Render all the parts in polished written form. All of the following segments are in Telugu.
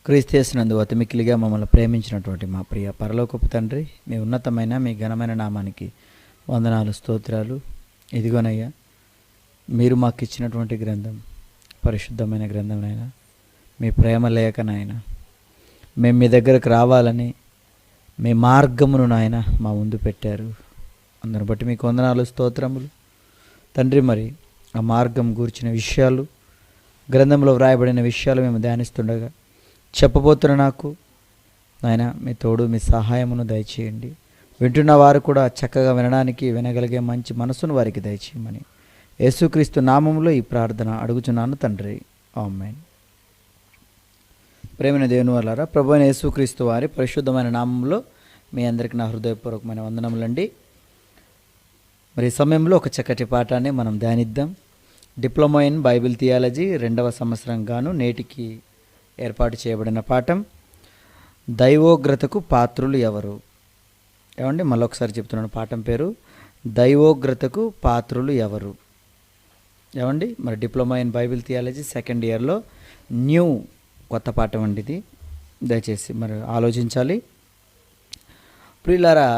క్రీస్తునందు అతి మిక్కిలిగా మమ్మల్ని ప్రేమించినటువంటి మా ప్రియ పరలోకపు తండ్రి, మీ ఉన్నతమైన మీ ఘనమైన నామానికి వందనాలు, స్తోత్రాలు. ఇదిగోనయ్యా, మీరు మాకు ఇచ్చినటువంటి గ్రంథం పరిశుద్ధమైన గ్రంథంనైనా, మీ ప్రేమ లేఖనైనా మేము మీ దగ్గరకు రావాలని మీ మార్గమును నాయన మా ముందు పెట్టారు. అందరిని బట్టి మీకు వందనాలు, స్తోత్రములు తండ్రి. మరి ఆ మార్గం గూర్చిన విషయాలు, గ్రంథంలో వ్రాయబడిన విషయాలు మేము ధ్యానిస్తుండగా చెప్పబోతున్న నాకు నాయన మీ తోడు, మీ సహాయమును దయచేయండి. వింటున్న వారు కూడా చక్కగా వినడానికి వినగలిగే మంచి మనసును వారికి దయచేయమని యేసుక్రీస్తు నామములో ఈ ప్రార్థన అడుగుచున్నాను తండ్రి, ఆమేన్. ప్రేమైన దేవుని వాళ్ళారా, ప్రభువైన యేసుక్రీస్తు వారి పరిశుద్ధమైన నామంలో మీ అందరికీ నా హృదయపూర్వకమైన వందనములండి. మరి ఈ సమయంలో ఒక చక్కటి పాఠాన్ని మనం ధ్యానిద్దాం. డిప్లొమా ఇన్ బైబిల్ థియాలజీ 2వ సంవత్సరం గాను నేటికి ఏర్పాటు చేయబడిన పాఠం, దైవోగ్రతకు పాత్రులు ఎవరు. ఏమండి, మళ్ళొకసారి చెప్తున్నాను, పాఠం పేరు దైవోగ్రతకు పాత్రులు ఎవరు. ఏమండి, మరి diploma in Bible theology 2nd ఇయర్లో న్యూ కొత్త పాఠం అండి ఇది. దయచేసి మరి ఆలోచించాలి. ప్రియులారా,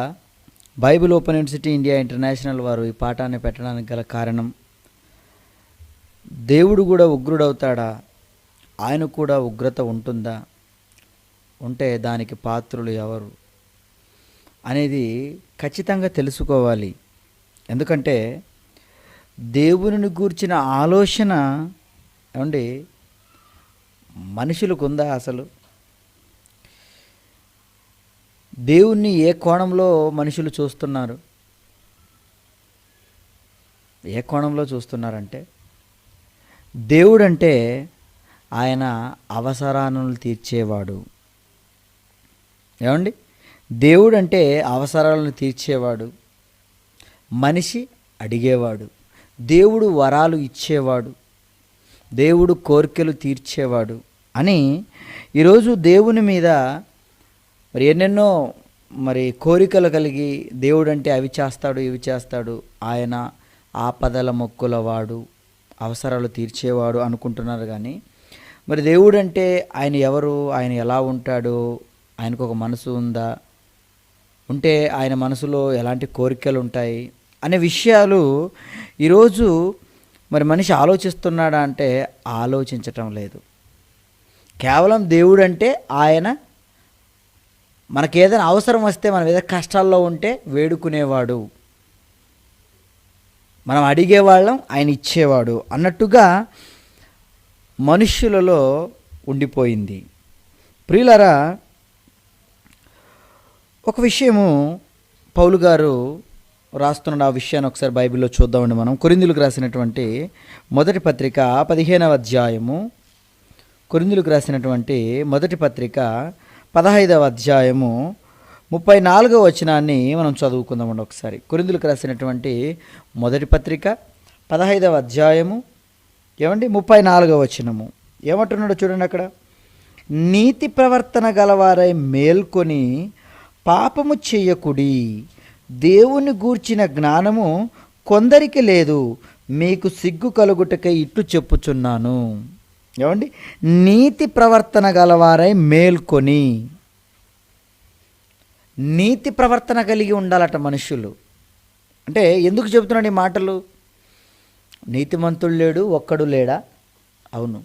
Bible open university India international వారు ఈ పాఠాన్ని పెట్టడానికి గల కారణం, దేవుడు కూడా ఉగ్రుడవుతాడా, ఆయన కూడా ఉగ్రత ఉంటుందా, ఉంటే దానికి పాత్రులు ఎవరు అనేది ఖచ్చితంగా తెలుసుకోవాలి. ఎందుకంటే దేవుని గూర్చిన ఆలోచన ఏమండి మనుషులకు ఉందా? అసలు దేవుణ్ణి ఏ కోణంలో మనుషులు చూస్తున్నారు? ఏ కోణంలో చూస్తున్నారంటే, దేవుడంటే ఆయన అవసరాలను తీర్చేవాడు. ఏమండి, దేవుడు అంటే అవసరాలను తీర్చేవాడు, మనిషి అడిగేవాడు, దేవుడు వరాలు ఇచ్చేవాడు, దేవుడు కోరికలు తీర్చేవాడు అని ఈరోజు దేవుని మీద మరి ఎన్నెన్నో మరి కోరికలు కలిగి దేవుడు అంటే అవి చేస్తాడు, ఇవి చేస్తాడు, ఆయన ఆపదల మొక్కులవాడు, అవసరాలు తీర్చేవాడు అనుకుంటున్నారు. కానీ మరి దేవుడు అంటే ఆయన ఎవరు, ఆయన ఎలా ఉంటాడు, ఆయనకు ఒక మనసు ఉందా, ఉంటే ఆయన మనసులో ఎలాంటి కోరికలు ఉంటాయి అనే విషయాలు ఈరోజు మరి మనిషి ఆలోచిస్తున్నాడా అంటే ఆలోచించటం లేదు. కేవలం దేవుడు అంటే ఆయన మనకేదైనా అవసరం వస్తే, మనం ఏదైనా కష్టాల్లో ఉంటే వేడుకునేవాడు, మనం అడిగేవాళ్ళం, ఆయన ఇచ్చేవాడు అన్నట్టుగా మనుష్యులలో ఉండిపోయింది. ప్రియులారా, ఒక విషయము పౌలు గారు రాస్తున్న ఆ విషయాన్ని ఒకసారి బైబిల్లో చూద్దామండి. మనం కొరింథీయులకు రాసినటువంటి మొదటి పత్రిక 15వ అధ్యాయము, కొరింథీయులకు రాసినటువంటి మొదటి పత్రిక 15వ అధ్యాయము 34వ వచనాన్ని మనం చదువుకుందామండి ఒకసారి. కొరింథీయులకు రాసినటువంటి మొదటి పత్రిక 15వ అధ్యాయము ఏమండి 34వ వచనము ఏమంటున్నాడో చూడండి. అక్కడ, నీతి ప్రవర్తన గలవారై మేల్కొని పాపము చెయ్యకుడి, దేవుని గూర్చిన జ్ఞానము కొందరికి లేదు, మీకు సిగ్గు కలుగుటకై ఇట్లు చెప్పుచున్నాను. ఏమండి, నీతి ప్రవర్తన గలవారై మేల్కొని. నీతి ప్రవర్తన కలిగి ఉండాలట మనుషులు. అంటే ఎందుకు చెబుతున్నాడు ఈ మాటలు? నీతిమంతుడు లేడు, ఒక్కడు లేడా? అవును.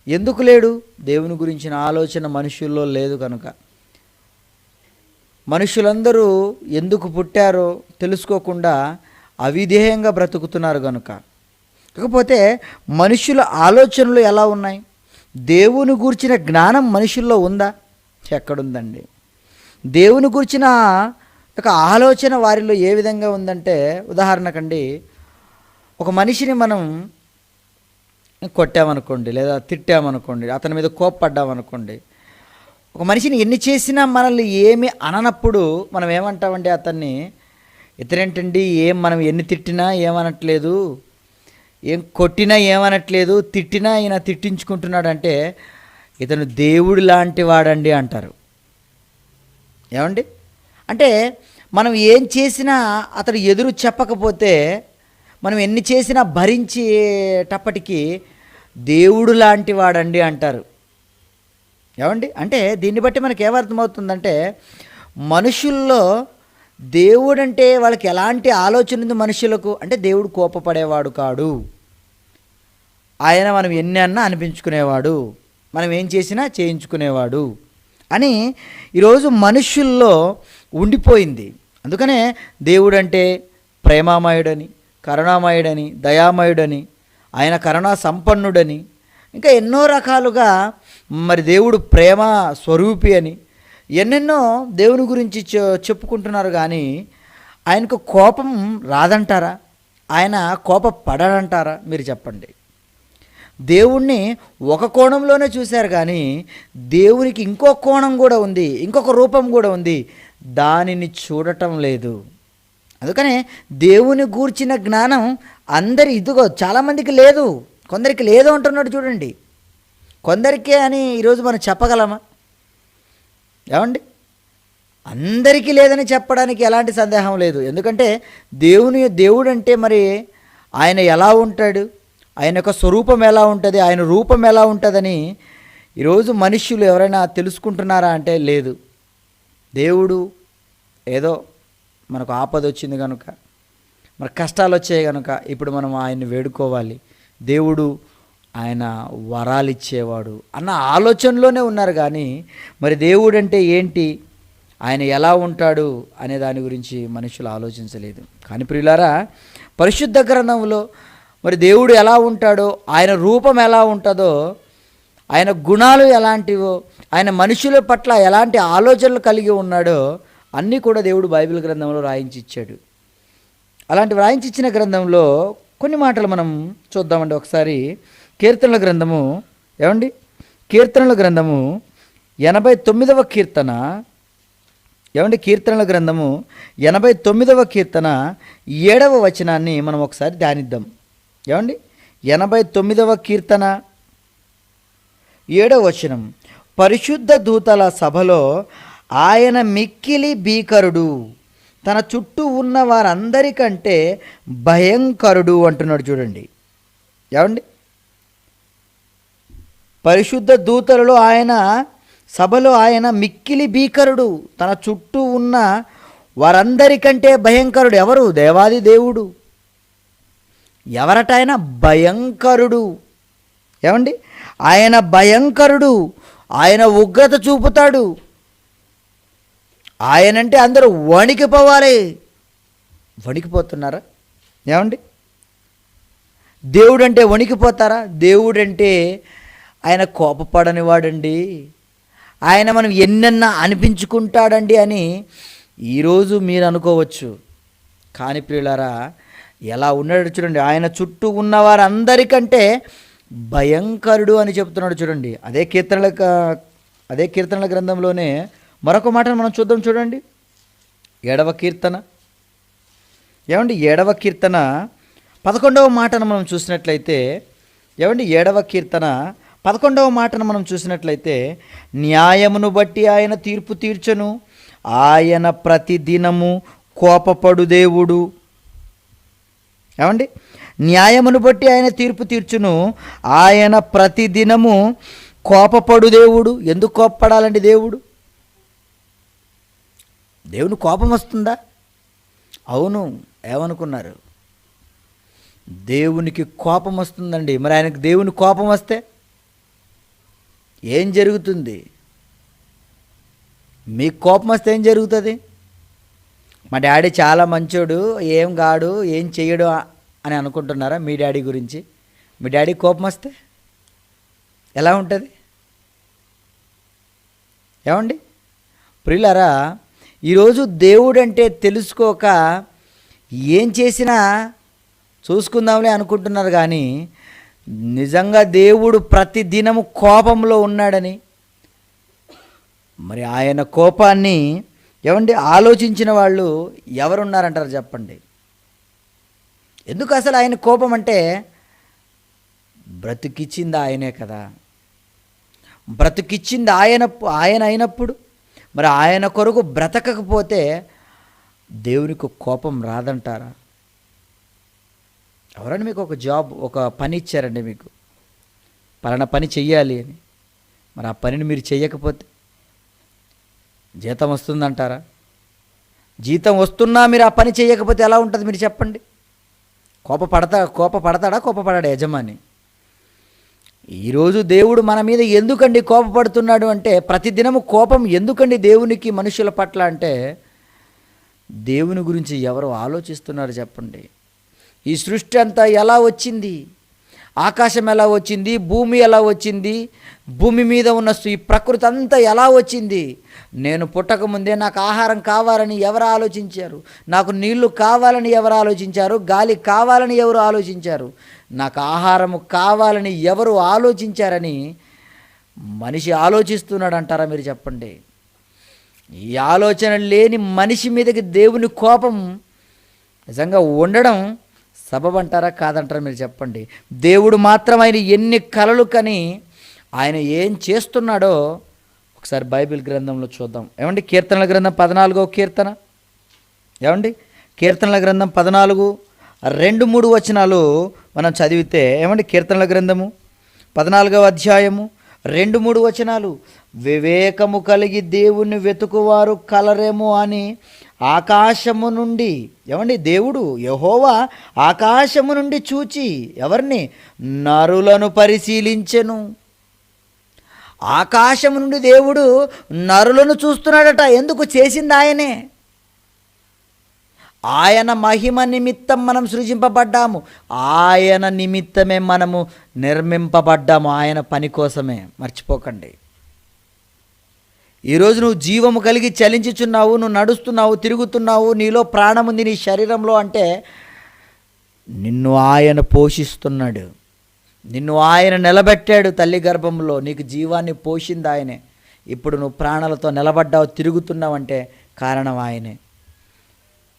ఎందుకు లేడు? దేవుని గురించిన ఆలోచన మనుషుల్లో లేదు కనుక. మనుషులందరూ ఎందుకు పుట్టారో తెలుసుకోకుండా అవిధేయంగా బ్రతుకుతున్నారు కనుక. కాకపోతే మనుషుల ఆలోచనలు ఎలా ఉన్నాయి? దేవుని గూర్చిన జ్ఞానం మనుషుల్లో ఉందా? ఎక్కడుందండి? దేవుని గూర్చిన ఒక ఆలోచన వారిలో ఏ విధంగా ఉందంటే, ఉదాహరణకండి, ఒక మనిషిని మనం కొట్టామనుకోండి, లేదా తిట్టామనుకోండి, అతని మీద కోప్పడ్డామనుకోండి, ఒక మనిషిని ఎన్ని చేసినా మనల్ని ఏమి అననప్పుడు మనం ఏమంటామండి అతన్ని? ఇతరేంటండి, మనం ఎన్ని తిట్టినా ఏమనట్లేదు, ఏం కొట్టినా ఏమనట్లేదు, తిట్టినా ఈయన తిట్టించుకుంటున్నాడంటే ఇతను దేవుడు లాంటి వాడండి అంటారు. ఏమండి, అంటే మనం ఏం చేసినా అతడు ఎదురు చెప్పకపోతే, మనం ఎన్ని చేసినా భరించేటప్పటికీ దేవుడు లాంటి వాడండి అంటారు. ఏమండి? అంటే దీన్ని బట్టి మనకి ఏమర్థమవుతుందంటే, మనుషుల్లో దేవుడంటే వాళ్ళకి ఎలాంటి ఆలోచన ఉంది మనుషులకు అంటే, దేవుడు కోపపడేవాడు కాడు. ఆయన మనం ఎన్ని అన్నా అనిపించుకునేవాడు, మనం ఏం చేసినా చేయించుకునేవాడు అని ఈరోజు మనుషుల్లో ఉండిపోయింది. అందుకనే దేవుడంటే ప్రేమామయుడని, కరుణామయుడని, దయామయుడని, ఆయన కరుణా సంపన్నుడని, ఇంకా ఎన్నో రకాలుగా మరి దేవుడు ప్రేమ స్వరూపి అని ఎన్నెన్నో దేవుని గురించి చెప్పుకుంటున్నారు. కానీ ఆయనకు కోపం రాదంటారా? ఆయన కోపపడడంటారా? మీరు చెప్పండి. దేవుణ్ణి ఒక కోణంలోనే చూశారు, కానీ దేవునికి ఇంకో కోణం కూడా ఉంది, ఇంకొక రూపం కూడా ఉంది, దానిని చూడటం లేదు. అందుకనే దేవుని గూర్చిన జ్ఞానం ఇదిగో చాలామందికి లేదు, కొందరికి లేదు అంటున్నాడు చూడండి. కొందరికే అని ఈరోజు మనం చెప్పగలమా? ఏమండి? అందరికీ లేదని చెప్పడానికి ఎలాంటి సందేహం లేదు. ఎందుకంటే దేవుడు అంటే మరి ఆయన ఎలా ఉంటాడు, ఆయన యొక్క స్వరూపం ఎలా ఉంటుంది, ఆయన రూపం ఎలా ఉంటుందని ఈరోజు మనుష్యులు ఎవరైనా తెలుసుకుంటున్నారా అంటే లేదు. దేవుడు ఏదో మనకు ఆపద వచ్చింది కనుక, మన కష్టాలు వచ్చాయి కనుక ఇప్పుడు మనం ఆయన్ని వేడుకోవాలి, దేవుడు ఆయన వరాలు ఇచ్చేవాడు అన్న ఆలోచనలోనే ఉన్నారు. కానీ మరి దేవుడు అంటే ఏంటి, ఆయన ఎలా ఉంటాడు అనే దాని గురించి మనుషులు ఆలోచించలేదు. కానీ ప్రియులారా, పరిశుద్ధ గ్రంథంలో మరి దేవుడు ఎలా ఉంటాడో, ఆయన రూపం ఎలా ఉంటుందో, ఆయన గుణాలు ఎలాంటివో, ఆయన మనుషుల పట్ల ఎలాంటి ఆలోచనలు కలిగి ఉన్నాడో అన్నీ కూడా దేవుడు బైబిల్ గ్రంథంలో రాయించి ఇచ్చాడు. అలాంటి రాయించి ఇచ్చిన గ్రంథంలో కొన్ని మాటలు మనం చూద్దామండి. ఒకసారి కీర్తనల గ్రంథము, కీర్తనల గ్రంథము 89వ కీర్తన, కీర్తనల గ్రంథము 89వ కీర్తన 7వ వచనాన్ని మనం ఒకసారి ధ్యానిద్దాం. 89వ కీర్తన 7వ వచనం, పరిశుద్ధ దూతల సభలో ఆయన మిక్కిలి భీకరుడు, తన చుట్టూ ఉన్న వారందరికంటే భయంకరుడు అంటున్నాడు చూడండి. పరిశుద్ధ దూతలలో ఆయన సభలో ఆయన మిక్కిలి భీకరుడు, తన చుట్టూ ఉన్న వారందరికంటే భయంకరుడు. ఎవరు? దేవాది దేవుడు. ఎవరట ఆయన? భయంకరుడు. ఆయన భయంకరుడు, ఆయన ఉగ్రత చూపుతాడు. ఆయనంటే అందరూ వణికిపోవాలి. వణికిపోతున్నారా? దేవుడంటే వణికిపోతారా? దేవుడంటే ఆయన కోపపడని వాడండి, ఆయన మనం ఎన్నెన్నా అనిపించుకుంటాడండి అని ఈరోజు మీరు అనుకోవచ్చు. కానీ ప్రియులారా, ఎలా ఉన్నాడు చూడండి. ఆయన చుట్టూ ఉన్నవారందరికంటే భయంకరుడు అని చెప్తున్నాడు చూడండి. అదే కీర్తనల గ్రంథంలోనే మరొక మాటను మనం చూద్దాం చూడండి. 7వ కీర్తన, 7వ కీర్తన 11వ మాటను మనం చూసినట్లయితే, 7వ కీర్తన 11వ మాటను మనం చూసినట్లయితే, న్యాయమును బట్టి ఆయన తీర్పు తీర్చను, ఆయన ప్రతిదినము కోపపడు దేవుడు. న్యాయమును బట్టి ఆయన తీర్పు తీర్చును, ఆయన ప్రతిదినము కోపపడు దేవుడు. ఎందుకు కోపపడాలండి దేవుడు? దేవుని కోపం వస్తుందా? అవును. ఏమనుకున్నారు? దేవునికి కోపం వస్తుందండి. మరి ఆయనకు దేవుని కోపం వస్తే ఏం జరుగుతుంది? మీకు కోపం వస్తే ఏం జరుగుతుంది? మా డాడీ చాలా మంచోడు, ఏం గాడు, ఏం చెయ్యడు అని అనుకుంటున్నారా మీ డాడీ గురించి? మీ డాడీ కోపం వస్తే ఎలా ఉంటుంది? ప్రియులారా, ఈరోజు దేవుడు అంటే తెలుసుకోక ఏం చేసినా చూసుకుందాంలే అనుకుంటున్నారు. కానీ నిజంగా దేవుడు ప్రతి దినము కోపంలో ఉన్నాడని, మరి ఆయన కోపాన్ని ఆలోచించిన వాళ్ళు ఎవరున్నారంటారు చెప్పండి? ఎందుకు అసలు ఆయన కోపం అంటే? బ్రతికిచ్చింది ఆయనే కదా. బ్రతికిచ్చింది ఆయన అయినప్పుడు మరి ఆయన కొరకు బ్రతకకపోతే దేవునికి కోపం రాదంటారా? ఎవరైనా మీకు ఒక పని ఇచ్చారండి, మీకు పలానా పని చెయ్యాలి అని, మరి ఆ పనిని మీరు చేయకపోతే జీతం వస్తుందంటారా? జీతం వస్తున్నా మీరు ఆ పని చేయకపోతే ఎలా ఉంటుంది మీరు చెప్పండి? కోపపడతాడా యజమాని? ఈరోజు దేవుడు మన మీద ఎందుకండి కోపపడుతున్నాడు అంటే, ప్రతిదినము కోపం ఎందుకండి దేవునికి మనుషుల పట్ల అంటే, దేవుని గురించి ఎవరు ఆలోచిస్తున్నారు చెప్పండి? ఈ సృష్టి అంతా ఎలా వచ్చింది? ఆకాశం ఎలా వచ్చింది? భూమి ఎలా వచ్చింది? భూమి మీద ఉన్న ఈ ప్రకృతి అంతా ఎలా వచ్చింది? నేను పుట్టకముందే నాకు ఆహారం కావాలని ఎవరు ఆలోచించారు? నాకు నీళ్లు కావాలని ఎవరు ఆలోచించారు? గాలి కావాలని ఎవరు ఆలోచించారు? నాకు ఆహారము కావాలని ఎవరు ఆలోచించారని మనిషి ఆలోచిస్తున్నాడు అంటారా మీరు చెప్పండి? ఈ ఆలోచన లేని మనిషి మీదకి దేవుని కోపం నిజంగా ఉండడం సబబు అంటారా కాదంటారా మీరు చెప్పండి? దేవుడు మాత్రం ఆయన ఎన్ని కలలు కని ఆయన ఏం చేస్తున్నాడో ఒకసారి బైబిల్ గ్రంథంలో చూద్దాం. ఏమండి, కీర్తనల గ్రంథం 14వ కీర్తన, ఏమండి కీర్తనల గ్రంథం 14, 2-3 వచనాలు మనం చదివితే, ఏమండి కీర్తనల గ్రంథము 14వ అధ్యాయము 2-3 వచనాలు, వివేకము కలిగి దేవుణ్ణి వెతుకువారు కలరేమో అని ఆకాశము నుండి, ఏమండి దేవుడు యెహోవా ఆకాశము నుండి చూచి ఎవరిని? నరులను పరిశీలించెను. ఆకాశము నుండి దేవుడు నరులను చూస్తున్నాడట. ఎందుకు? చేసింది ఆయనే. ఆయన మహిమ నిమిత్తం మనం సృజింపబడ్డాము, ఆయన నిమిత్తమే మనము నిర్మింపబడ్డాము, ఆయన పని కోసమే. మర్చిపోకండి. ఈరోజు నువ్వు జీవము కలిగి చలించుచున్నావు, నువ్వు నడుస్తున్నావు, తిరుగుతున్నావు, నీలో ప్రాణం ఉంది నీ శరీరంలో అంటే నిన్ను ఆయన పోషిస్తున్నాడు, నిన్ను ఆయన నిలబెట్టాడు తల్లి గర్భంలో, నీకు జీవాన్ని పోషింది ఆయనే. ఇప్పుడు నువ్వు ప్రాణాలతో నిలబడ్డావు, తిరుగుతున్నావంటే కారణం ఆయనే.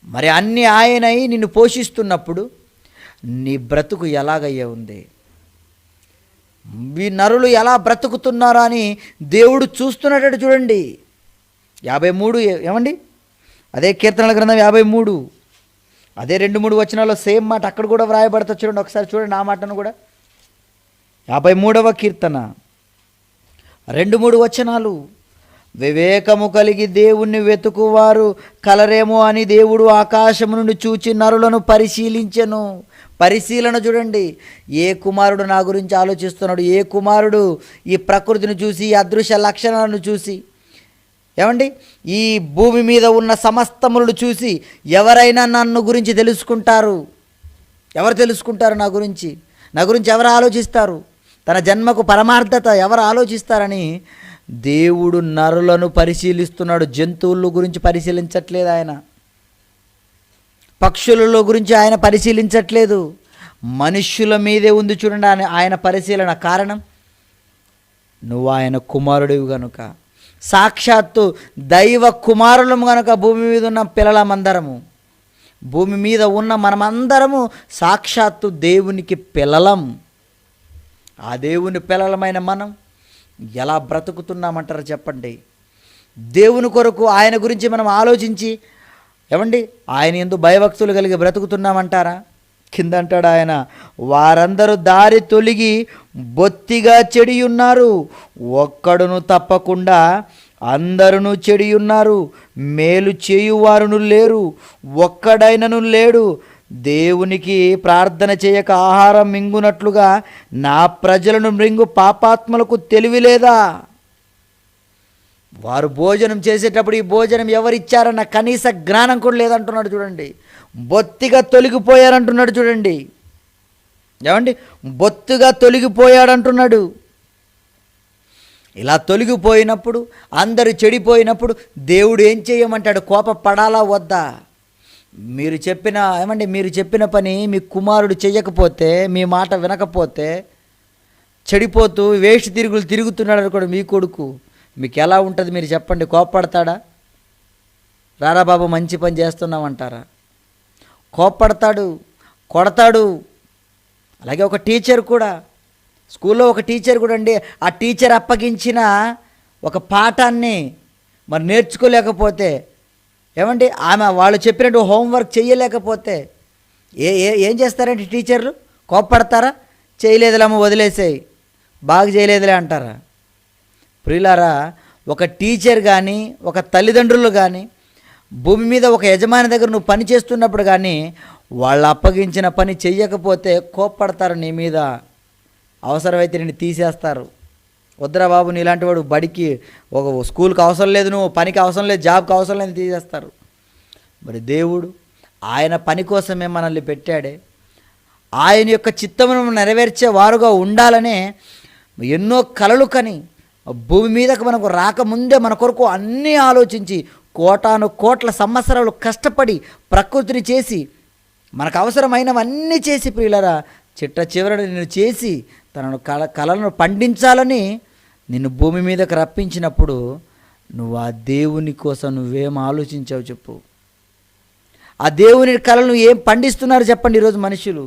మరి అన్నీ ఆయనై నిన్ను పోషిస్తున్నప్పుడు నీ బ్రతుకు ఎలాగయ్యే ఉంది? ఈ నరులు ఎలా బ్రతుకుతున్నారా అని దేవుడు చూస్తున్నాడు. చూడండి 53, ఏమండి అదే కీర్తనల గ్రంథం 53, అదే 2-3 వచనాల్లో సేమ్ మాట అక్కడ కూడా వ్రాయబడతా. చూడండి ఒకసారి, చూడండి ఆ మాటను కూడా. 53వ కీర్తన 2-3 వచనాలు, వివేకము కలిగి దేవుణ్ణి వెతుకువారు కలరేమో అని దేవుడు ఆకాశము నుండి చూచి నరులను పరిశీలించెను. పరిశీలన చూడండి. ఏ కుమారుడు నా గురించి ఆలోచిస్తున్నాడు? ఏ కుమారుడు ఈ ప్రకృతిని చూసి, ఈ అదృశ్య లక్షణాలను చూసి, ఏమండి ఈ భూమి మీద ఉన్న సమస్తములను చూసి ఎవరైనా నన్ను గురించి తెలుసుకుంటారు? ఎవరు తెలుసుకుంటారు నా గురించి? నా గురించి ఎవరు ఆలోచిస్తారు? తన జన్మకు పరమార్థత ఎవరు ఆలోచిస్తారని దేవుడు నరులను పరిశీలిస్తున్నాడు. జంతువుల గురించి పరిశీలించట్లేదు ఆయన, పక్షులలో గురించి ఆయన పరిశీలించట్లేదు, మనుష్యుల మీదే ఉంది చూడండి ఆయన పరిశీలన. కారణం నువ్వు ఆయన కుమారుడివి గనుక, సాక్షాత్తు దైవ కుమారులము గనుక భూమి మీద ఉన్న పిల్లలమందరము, భూమి మీద ఉన్న మనమందరము సాక్షాత్తు దేవునికి పిల్లలం. ఆ దేవుని పిల్లలమైన మనం ఎలా బ్రతుకుతున్నామంటారు చెప్పండి? దేవుని కొరకు ఆయన గురించి మనం ఆలోచించి, ఏమండి ఆయన యందు భయభక్తులు కలిగి బ్రతుకుతున్నామంటారా? కింద అంటాడు ఆయన, వారందరూ దారి తొలగి బొత్తిగా చెడి ఉన్నారు, ఒక్కడును తప్పకుండా అందరును చెడి ఉన్నారు, మేలు చేయువారును లేరు, ఒక్కడైనను లేడు. దేవునికి ప్రార్థన చేయక ఆహారం మింగునట్లుగా నా ప్రజలను మృంగు పాపాత్మలకు తెలివి లేదా? వారు భోజనం చేసేటప్పుడు ఈ భోజనం ఎవరిచ్చారన్న కనీస జ్ఞానం కూడా లేదంటున్నాడు చూడండి. బొత్తిగా తొలగిపోయారంటున్నాడు చూడండి. ఏమండి బొత్తిగా తొలగిపోయాడంటున్నాడు. ఇలా తొలగిపోయినప్పుడు, అందరూ చెడిపోయినప్పుడు దేవుడు ఏం చేయమంటాడు? కోపపడాలా వద్దా? మీరు చెప్పిన పని మీ కుమారుడు చెయ్యకపోతే, మీ మాట వినకపోతే, చెడిపోతూ వేస్ట్ తిరుగులు తిరుగుతున్నాడు అనుకోండి మీ కొడుకు, మీకు ఎలా ఉంటుంది మీరు చెప్పండి? కోప్పడతాడా? రారా బాబు మంచి పని చేస్తున్నామంటారా? కోప్పడతాడు, కొడతాడు. అలాగే ఒక టీచర్ కూడా, స్కూల్లో ఒక టీచర్ కూడా అండి, ఆ టీచర్ అప్పగించిన ఒక పాఠాన్ని మరి నేర్చుకోలేకపోతే, ఏమండి వాళ్ళు చెప్పినట్టు హోంవర్క్ చేయలేకపోతే ఏం చేస్తారంటే టీచర్లు? కోప్పడతారా? చేయలేదులేమో వదిలేసేయి, బాగా చేయలేదులే అంటారా? ప్రియులారా, ఒక టీచర్ కానీ, ఒక తల్లిదండ్రులు కానీ, భూమి మీద ఒక యజమాని దగ్గర నువ్వు పని చేస్తున్నప్పుడు కానీ వాళ్ళు అప్పగించిన పని చెయ్యకపోతే కోప్పడతారు నీ మీద, అవసరమైతే నిన్ను తీసేస్తారు. వద్దురా బాబు, నీలాంటి వాడు బడికి, ఒక స్కూల్కి అవసరం లేదు, నువ్వు పనికి అవసరం లేదు, జాబ్కి అవసరం లేదు, తీసేస్తారు. మరి దేవుడు ఆయన పని కోసమే మనల్ని పెట్టాడే, ఆయన యొక్క చిత్తమును నెరవేర్చే వారుగా ఉండాలనే ఎన్నో కలలు కని భూమి మీదకు మనకు రాకముందే మన కొరకు అన్నీ ఆలోచించి కోటాను కోట్ల సంవత్సరాలు కష్టపడి ప్రకృతిని చేసి మనకు అవసరమైనవన్నీ చేసి ప్రియులరా చిట్ట చివరని నిన్ను చేసి తనను కళలను పండించాలని నిన్ను భూమి మీదకు రప్పించినప్పుడు నువ్వు ఆ దేవుని కోసం నువ్వేం ఆలోచించావు చెప్పు? ఆ దేవుని కళలను ఏం పండిస్తున్నారు చెప్పండి ఈరోజు మనుషులు?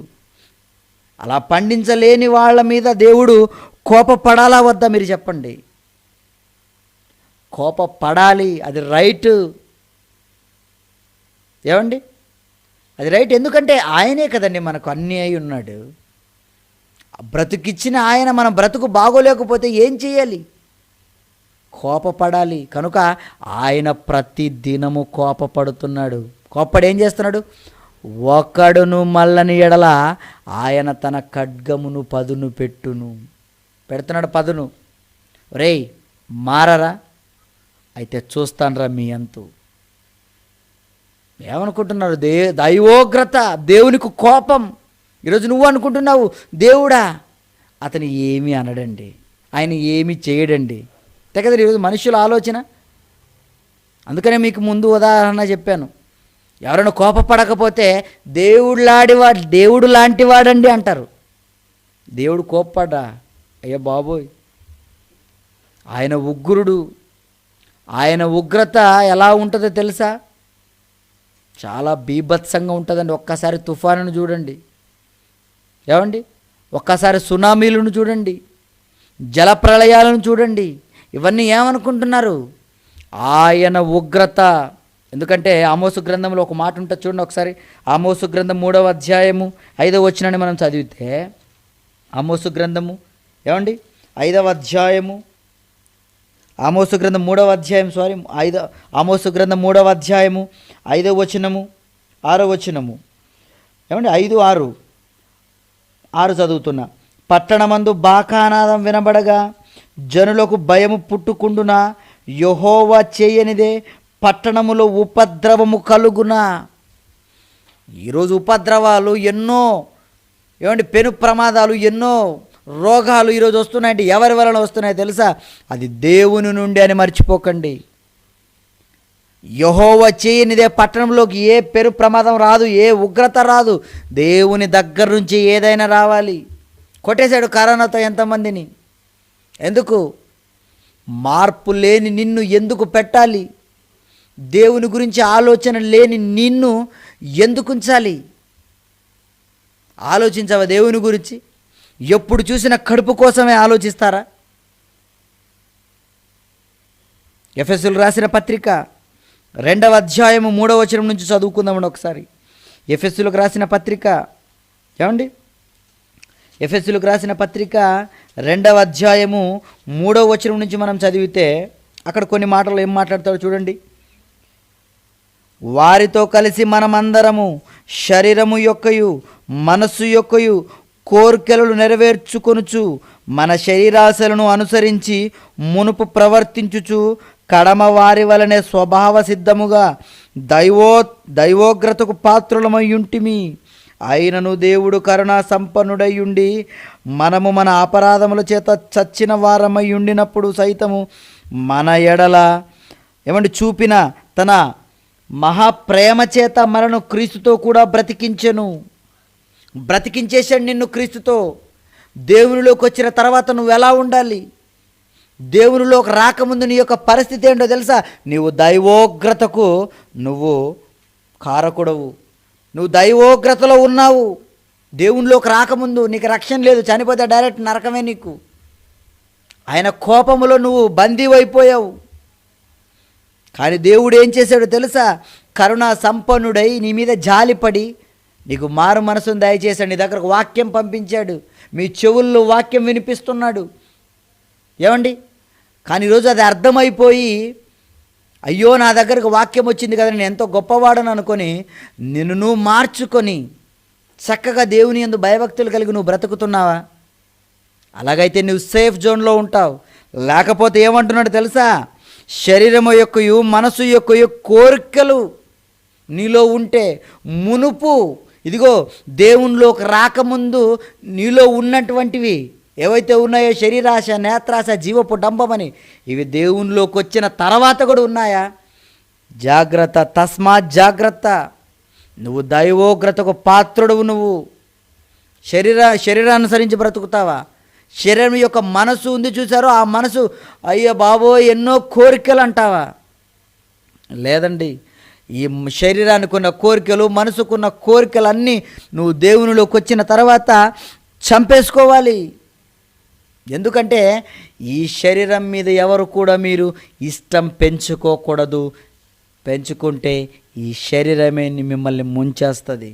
అలా పండించలేని వాళ్ళ మీద దేవుడు కోపపడాలా వద్దా మీరు చెప్పండి? కోపపడాలి, అది రైట్. ఏమండి, అది రైట్. ఎందుకంటే ఆయనే కదండి మనకు అన్నీ అయి ఉన్నాడు. బ్రతుకిచ్చిన ఆయన మన బ్రతుకు బాగోలేకపోతే ఏం చేయాలి? కోపపడాలి. కనుక ఆయన ప్రతి దినము కోపపడుతున్నాడు. కోపపడి ఏం చేస్తున్నాడు? ఒకడును మల్లని ఎడల ఆయన తన ఖడ్గమును పదును పెడుతున్నాడు పదును. రేయ్ మారరా, అయితే చూస్తానరా మీ అంతు. ఏమనుకుంటున్నారు? దైవోగ్రత, దేవునికి కోపం. ఈరోజు నువ్వు అనుకుంటున్నావు దేవుడా, అతను ఏమీ అనడండి, ఆయన ఏమీ చేయడండి. అంతే కదా ఈరోజు మనుషుల ఆలోచన. అందుకనే మీకు ముందు ఉదాహరణ చెప్పాను. ఎవరైనా కోపపడకపోతే దేవుడు లాంటి వాడండి అంటారు. దేవుడు కోప్పడ్డా? అయ్యో బాబోయ్, ఆయన ఉగ్రుడు. ఆయన ఉగ్రత ఎలా ఉంటుందో తెలుసా? చాలా బీభత్సంగా ఉంటుందండి. ఒక్కసారి తుఫానును చూడండి, ఏమండి, ఒక్కసారి సునామీలను చూడండి, జలప్రళయాలను చూడండి. ఇవన్నీ ఏమనుకుంటున్నారు? ఆయన ఉగ్రత. ఎందుకంటే ఆమోసు గ్రంథంలో ఒక మాట ఉంటుంది చూడండి ఒకసారి. ఆమోసు గ్రంథం 3వ అధ్యాయము 5వ వచనాన్ని మనం చదివితే, ఆమోసు గ్రంథము ఏమండి 5వ అధ్యాయము, ఆమోసు గ్రంథం 3వ అధ్యాయం ఆమోసు గ్రంథం 3వ అధ్యాయము 5వ వచనము 6వ వచనము, ఏమండి 5:6 చదువుతున్నా. పట్టణమందు బాకానాదం వినబడగా జనులకు భయము పుట్టుకుండున, యెహోవా చేయనిదే పట్టణములో ఉపద్రవము కలుగునా. ఈరోజు ఉపద్రవాలు ఎన్నో, ఏమండి పెను ప్రమాదాలు, ఎన్నో రోగాలు ఈరోజు వస్తున్నాయంటే ఎవరి వలన వస్తున్నాయో తెలుసా? అది దేవుని నుండి అని మర్చిపోకండి. యెహోవా చేయనిదే పట్టణంలోకి ఏ పెను ప్రమాదం రాదు, ఏ ఉగ్రత రాదు. దేవుని దగ్గర నుంచి ఏదైనా రావాలి. కొట్టేశాడు కరోనాతో ఎంతమందిని. ఎందుకు? మార్పు లేని నిన్ను ఎందుకు పెట్టాలి? దేవుని గురించి ఆలోచన లేని నిన్ను ఎందుకు ఉంచాలి? ఆలోచించవా దేవుని గురించి? ఎప్పుడు చూసినా కడుపు కోసమే ఆలోచిస్తారా? ఎఫెసీయులకు రాసిన పత్రిక 2వ అధ్యాయము 3వ వచనం నుంచి చదువుకుందామండి ఒకసారి. ఎఫెసీయులకు రాసిన పత్రిక, ఏమండి ఎఫెసీయులకు రాసిన పత్రిక 2వ అధ్యాయము 3వ వచనం నుంచి మనం చదివితే అక్కడ కొన్ని మాటలు ఏం మాట్లాడతారో చూడండి. వారితో కలిసి మనమందరము శరీరము యొక్కయు మనస్సు యొక్కయు కోర్కెలను నెరవేర్చుకొనుచు మన శరీరాశలను అనుసరించి మునుపు ప్రవర్తించుచు కడమ వారి వలనే స్వభావ సిద్ధముగా దైవోగ్రతకు పాత్రులమయ్యుంటిమి. అయినను దేవుడు కరుణా సంపన్నుడయ్యుండి మనము మన అపరాధముల చేత చచ్చిన వారమై ఉండినప్పుడు సైతము మన ఎడల ఏమంటే చూపిన తన మహాప్రేమ చేత మనను క్రీస్తుతో కూడా బ్రతికించేశాడు నిన్ను క్రీస్తుతో. దేవునిలోకి వచ్చిన తర్వాత నువ్వు ఎలా ఉండాలి? దేవునిలోకి రాకముందు నీ యొక్క పరిస్థితి ఏంటో తెలుసా? నీవు దైవోగ్రతకు నువ్వు కారకుడవు. నువ్వు దైవోగ్రతలో ఉన్నావు. దేవునిలోకి రాకముందు నీకు రక్షణ లేదు, చనిపోతే డైరెక్ట్ నరకమే నీకు. ఆయన కోపములో నువ్వు బందీవైపోయావు. కానీ దేవుడు ఏం చేశాడో తెలుసా? కరుణా సంపన్నుడై నీ మీద జాలిపడి నీకు మారు మనసును దయచేశాడు. నీ దగ్గరకు వాక్యం పంపించాడు. మీ చెవుల్లో వాక్యం వినిపిస్తున్నాడు. ఏమండి, కానీ ఈరోజు అది అర్థమైపోయి, అయ్యో నా దగ్గరకు వాక్యం వచ్చింది కదా, నేను ఎంతో గొప్పవాడని అనుకొని నిన్ను నువ్వు మార్చుకొని చక్కగా దేవుని యందు భయభక్తులు కలిగి నువ్వు బ్రతుకుతున్నావా? అలాగైతే నువ్వు సేఫ్ జోన్లో ఉంటావు. లేకపోతే ఏమంటున్నాడు తెలుసా? శరీరము యొక్కయు మనసు యొక్కయు కోరికలు నీలో ఉంటే మునుపు, ఇదిగో దేవునిలోకి రాకముందు నీలో ఉన్నటువంటివి ఏవైతే ఉన్నాయో, శరీరాశ, నేత్రాశ, జీవపు డంబమని, ఇవి దేవునిలోకి వచ్చిన తర్వాత కూడా ఉన్నాయా? జాగ్రత్త, తస్మాత్ జాగ్రత్త. నువ్వు దైవోగ్రతకు పాత్రుడువు. నువ్వు శరీరానుసరించి బ్రతుకుతావా? శరీరం యొక్క మనసు ఉంది చూసారో, ఆ మనసు అయ్యో బాబోయ్ ఎన్నో కోరికలు అంటావా? లేదండి. ఈ శరీరానికి ఉన్న కోరికలు, మనసుకున్న కోరికలన్నీ నువ్వు దేవునిలోకి వచ్చిన తర్వాత చంపేసుకోవాలి. ఎందుకంటే ఈ శరీరం మీద ఎవరు కూడా మీరు ఇష్టం పెంచుకోకూడదు. పెంచుకుంటే ఈ శరీరమే మిమ్మల్ని ముంచేస్తుంది.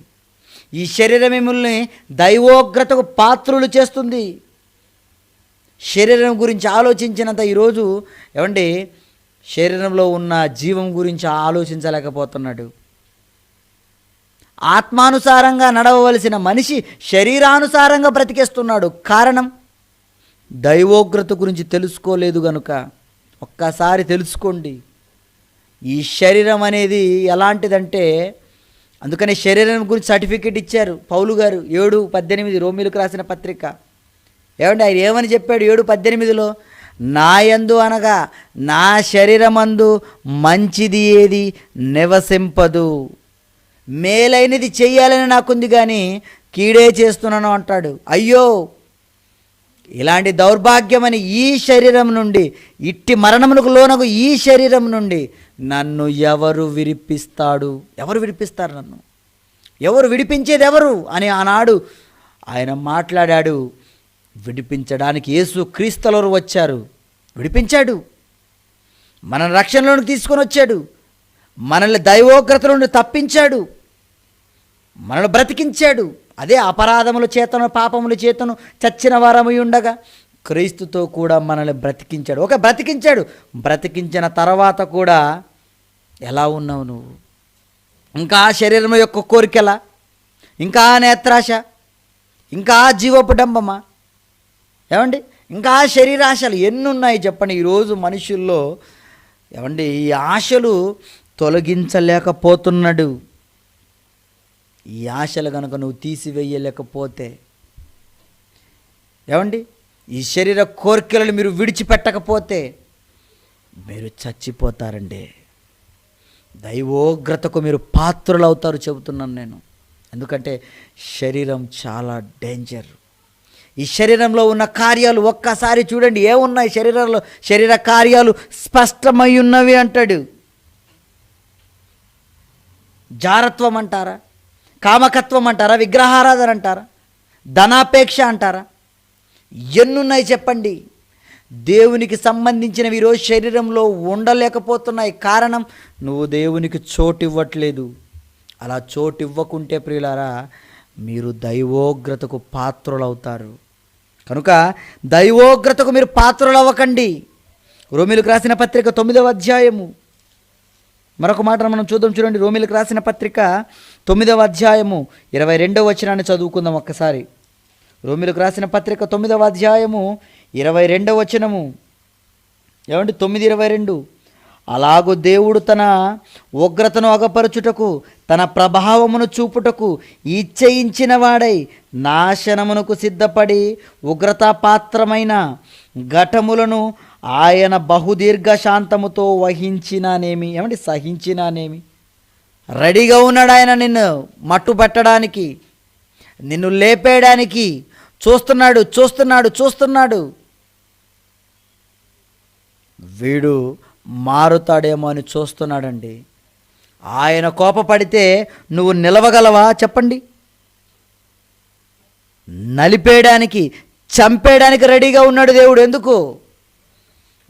ఈ శరీరం మిమ్మల్ని దైవోగ్రతకు పాత్రులు చేస్తుంది. శరీరం గురించి ఆలోచించినంత ఈరోజు ఏమండి శరీరంలో ఉన్న జీవం గురించి ఆలోచించలేకపోతున్నాడు. ఆత్మానుసారంగా నడవవలసిన మనిషి శరీరానుసారంగా బ్రతికేస్తున్నాడు. కారణం దైవోగ్రత గురించి తెలుసుకోలేదు గనుక. ఒక్కసారి తెలుసుకోండి. ఈ శరీరం అనేది ఎలాంటిదంటే, అందుకని శరీరం గురించి సర్టిఫికేట్ ఇచ్చారు పౌలు గారు 7:18 రోమీలకు రాసిన పత్రిక. ఏమంటే ఆయన ఏమని చెప్పాడు 7:18లో? నా యందు అనగా నా శరీరమందు మంచిది ఏది నివసింపదు, మేలైనది చెయ్యాలని నాకుంది కానీ కీడే చేస్తున్నాను అంటాడు. అయ్యో, ఇలాంటి దౌర్భాగ్యమని ఈ శరీరం నుండి, ఇట్టి మరణమునకు లోనగు ఈ శరీరం నుండి నన్ను ఎవరు విడిపిస్తాడు? ఎవరు విడిపిస్తారు నన్ను? ఎవరు విడిపించేది ఎవరు అని ఆనాడు ఆయన మాట్లాడాడు. విడిపించడానికి యేసు క్రీస్తులు వచ్చారు. విడిపించాడు, మనల్ని రక్షణలోనికి తీసుకొని వచ్చాడు, మనల్ని దైవోగ్రత నుండి తప్పించాడు, మనల్ని బ్రతికించాడు. అదే అపరాధముల చేతను పాపముల చేతను చచ్చిన వారమై ఉండగా క్రీస్తుతో కూడా మనల్ని బ్రతికించాడు. బ్రతికించాడు. బ్రతికించిన తర్వాత కూడా ఎలా ఉన్నావు నువ్వు? ఇంకా శరీరం యొక్క కోరికల, ఇంకా నేత్రాశ, ఇంకా జీవపు డంబమా? ఏమండి, ఇంకా శరీరాశలు ఎన్నున్నాయి చెప్పండి ఈరోజు మనుషుల్లో. ఏమండి, ఈ ఆశలు తొలగించలేకపోతున్నాడు. ఈ ఆశలు కనుక నువ్వు తీసివేయలేకపోతే, ఏమండి, ఈ శరీర కోరికలను మీరు విడిచిపెట్టకపోతే మీరు చచ్చిపోతారండి. దైవోగ్రతకు మీరు పాత్రులు అవుతారు చెబుతున్నాను నేను. ఎందుకంటే శరీరం చాలా డేంజర్. ఈ శరీరంలో ఉన్న కార్యాలు ఒక్కసారి చూడండి, ఏమున్నాయి శరీరంలో? శరీర కార్యాలు స్పష్టమై ఉన్నవి అంటాడు. జారత్వం అంటారా, కామకత్వం అంటారా, విగ్రహారాధన అంటారా, ధనాపేక్ష అంటారా, ఎన్నున్నాయి చెప్పండి. దేవునికి సంబంధించినవి ఈరోజు శరీరంలో ఉండలేకపోతున్నాయి. కారణం నువ్వు దేవునికి చోటు ఇవ్వట్లేదు. అలా చోటు ఇవ్వకుంటే ప్రియులారా మీరు దైవోగ్రతకు పాత్రులవుతారు. కనుక దైవోగ్రతకు మీరు పాత్రులు అవ్వకండి. రోమీలకు రాసిన పత్రిక 9వ అధ్యాయము మరొక మాట మనం చూద్దాం. చూడండి, రోమీలకు రాసిన పత్రిక 9వ అధ్యాయము 22వ వచనాన్ని చదువుకుందాం ఒక్కసారి. రోమీలకు రాసిన పత్రిక 9వ అధ్యాయము 22వ వచనము. ఏమండి, 9:22. అలాగూ దేవుడు తన ఉగ్రతను అగపరచుటకు, తన ప్రభావమును చూపుటకు ఇచ్చయించిన వాడై నాశనమునకు సిద్ధపడి ఉగ్రతాపాత్రమైన ఘటములను ఆయన బహుదీర్ఘ శాంతముతో వహించినానేమి, ఏమంటే సహించినానేమి. రెడీగా ఉన్నాడు ఆయన నిన్ను మట్టుబట్టడానికి, నిన్ను లేపేయడానికి. చూస్తున్నాడు చూస్తున్నాడు చూస్తున్నాడు. వీడు మారుతాడేమో అని చూస్తున్నాడండి. ఆయన కోపపడితే నువ్వు నిలవగలవా చెప్పండి? నలిపేయడానికి, చంపేయడానికి రెడీగా ఉన్నాడు దేవుడు. ఎందుకు?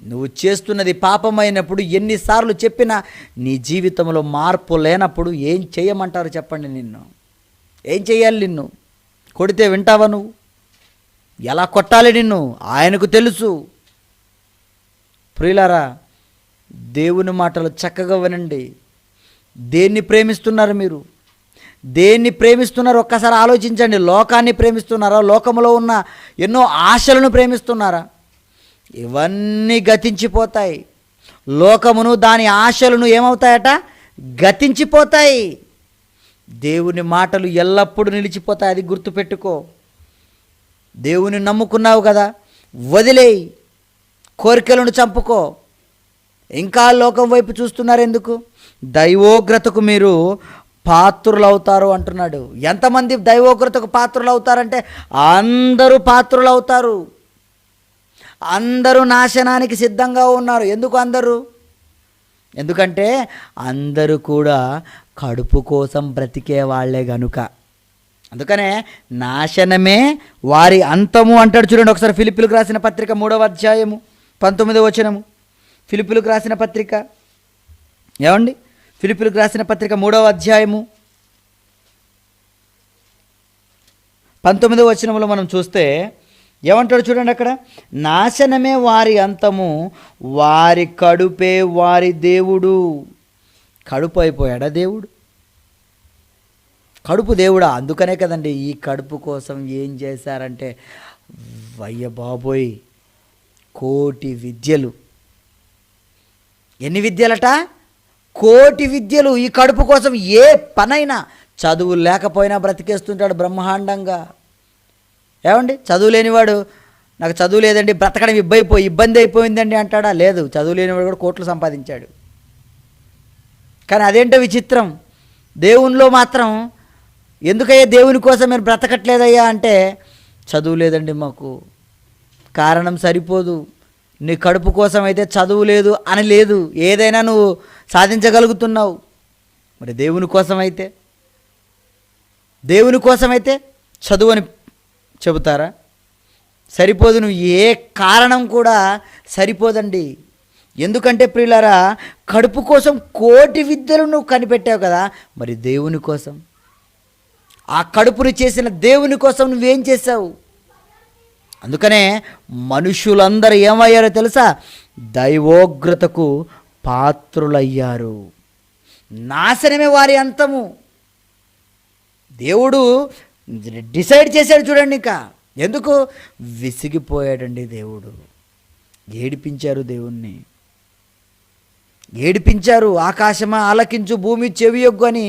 నువ్వు చేస్తున్నది పాపమైనప్పుడు, ఎన్నిసార్లు చెప్పినా నీ జీవితంలో మార్పు లేనప్పుడు ఏం చేయమంటారు చెప్పండి? నిన్ను ఏం చేయాలి? నిన్ను కొడితే వింటావా? నువ్వు ఎలా కొట్టాలి నిన్ను ఆయనకు తెలుసు. ప్రియులారా, దేవుని మాటలు చక్కగా వినండి. దేన్ని ప్రేమిస్తున్నారు మీరు? దేన్ని ప్రేమిస్తున్నారు ఒక్కసారి ఆలోచించండి. లోకాన్ని ప్రేమిస్తున్నారా? లోకములో ఉన్న ఎన్నో ఆశలను ప్రేమిస్తున్నారా? ఇవన్నీ గతించిపోతాయి. లోకమును దాని ఆశలను ఏమవుతాయట? గతించిపోతాయి. దేవుని మాటలు ఎల్లప్పుడూ నిలిచిపోతాయి. అది గుర్తుపెట్టుకో. దేవుని నమ్ముకున్నావు కదా, వదిలేయి. కోరికలను చంపుకో. ఇంకా లోకం వైపు చూస్తున్నారు ఎందుకు? దైవోగ్రతకు మీరు పాత్రులు అవుతారు అంటున్నాడు. ఎంతమంది దైవోగ్రతకు పాత్రులు అవుతారంటే అందరూ పాత్రులు అవుతారు. అందరూ నాశనానికి సిద్ధంగా ఉన్నారు. ఎందుకు అందరూ? ఎందుకంటే అందరూ కూడా కడుపు కోసం బ్రతికే వాళ్ళే గనుక. అందుకనే నాశనమే వారి అంతము అంటాడు. చూడండి ఒకసారి ఫిలిప్పీలకు రాసిన పత్రిక 3వ అధ్యాయము 19వ వచనము. ఫిలిప్పీలకు రాసిన పత్రిక, ఏమండి? ఫిలిప్పీలకు రాసిన పత్రిక 3వ అధ్యాయము 19వ వచనములో మనం చూస్తే ఏమంటాడు చూడండి అక్కడ. నాశనమే వారి అంతము, వారి కడుపే వారి దేవుడు. కడుపు అయిపోయాడా దేవుడు? కడుపు దేవుడా? అందుకనే కదండి ఈ కడుపు కోసం ఏం చేశారంటే, వయ్య బాబోయ్, కోటి విద్యలు. ఎన్ని విద్యలట? కోటి విద్యలు. ఈ కడుపు కోసం ఏ పనైనా, చదువు లేకపోయినా బ్రతికేస్తుంటాడు బ్రహ్మాండంగా. ఏమండి? చదువు లేనివాడు నాకు చదువు లేదండి, బ్రతకడం ఇబ్బంది అయిపోయిందండి అంటాడా? లేదు, చదువు లేనివాడు కూడా కోట్లు సంపాదించాడు. కానీ అదేంటో విచిత్రం, దేవునిలో మాత్రం ఎందుకయ్యా దేవుని కోసం మీరు బ్రతకట్లేదయ్యా అంటే, చదువు లేదండి మాకు. కారణం సరిపోదు. నీ కడుపు కోసం అయితే చదువు లేదు అని లేదు, ఏదైనా నువ్వు సాధించగలుగుతున్నావు. మరి దేవుని కోసమైతే చదువు అని చెబుతారా? సరిపోదు. నువ్వు ఏ కారణం కూడా సరిపోదండి. ఎందుకంటే ప్రియులారా, కడుపు కోసం కోటి విద్యలు నువ్వు కనిపెట్టావు కదా, మరి దేవుని కోసం, ఆ కడుపుని చేసిన దేవుని కోసం నువ్వేం చేశావు? అందుకనే మనుషులందరూ ఏమయ్యారో తెలుసా? దైవోగ్రతకు పాత్రులయ్యారు. నాశనమే వారి అంతము. దేవుడు డిసైడ్ చేశాడు చూడండి. ఇంకా ఎందుకు? విసిగిపోయాడండి దేవుడు. ఏడిపించారు దేవుణ్ణి, ఏడిపించారు. ఆకాశమా ఆలకించు, భూమి చెవియొగ్గు అని.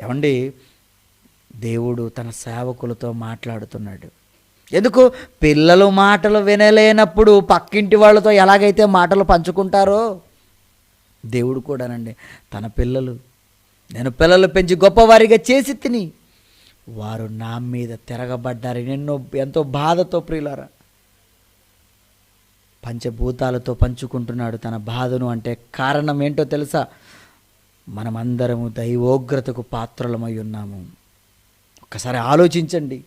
ఏమండి? దేవుడు తన సేవకులతో మాట్లాడుతున్నాడు. ఎందుకు? పిల్లలు మాటలు వినలేనప్పుడు పక్కింటి వాళ్ళతో ఎలాగైతే మాటలు పంచుకుంటారో, దేవుడు కూడానండి తన నేను పిల్లలు పెంచి గొప్పవారిగా చేసి తిని వారు నా మీద తిరగబడ్డారు ఎంతో బాధతో. ప్రియులారా, పంచభూతాలతో పంచుకుంటున్నాడు తన బాధను. అంటే కారణం ఏంటో తెలుసా? మనమందరము దైవోగ్రతకు పాత్రలమై ఉన్నాము. ఒక్కసారి ఆలోచించండి.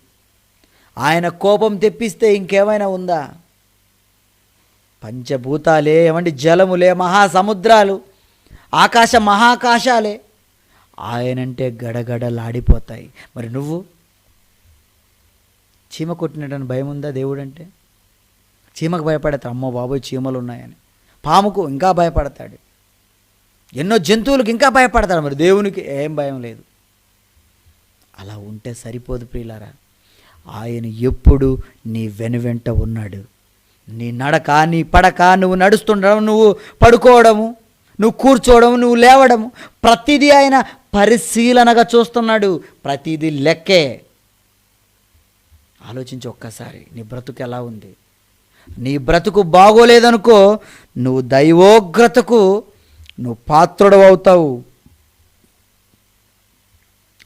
ఆయన కోపం తెప్పిస్తే ఇంకేమైనా ఉందా? పంచభూతాలే, ఏమండి, జలములే, మహాసముద్రాలు, మహాకాశాలే ఆయనంటే గడగడలాడిపోతాయి. మరి నువ్వు? చీమ కొట్టినట్టు భయం ఉందా దేవుడంటే? చీమకు భయపడతాడు, అమ్మో బాబోయ్ చీమలు ఉన్నాయని. పాముకు ఇంకా భయపడతాడు, ఎన్నో జంతువులకు ఇంకా భయపడతాడు. మరి దేవునికి ఏం భయం లేదు. అలా ఉంటే సరిపోదు ప్రియులారా. ఆయన ఎప్పుడు నీ వెనువెంట ఉన్నాడు. నీ నడక, నీ పడక, నువ్వు నడుస్తుండడం, నువ్వు పడుకోవడము, నువ్వు కూర్చోవడం, నువ్వు లేవడము, ప్రతిదీ ఆయన పరిశీలనగా చూస్తున్నాడు. ప్రతిదీ లెక్కే. ఆలోచించి ఒక్కసారి, నీ బ్రతుకు ఎలా ఉంది? నీ బ్రతుకు బాగోలేదనుకో, నువ్వు దైవోగ్రతకు నువ్వు పాత్రుడు అవుతావు.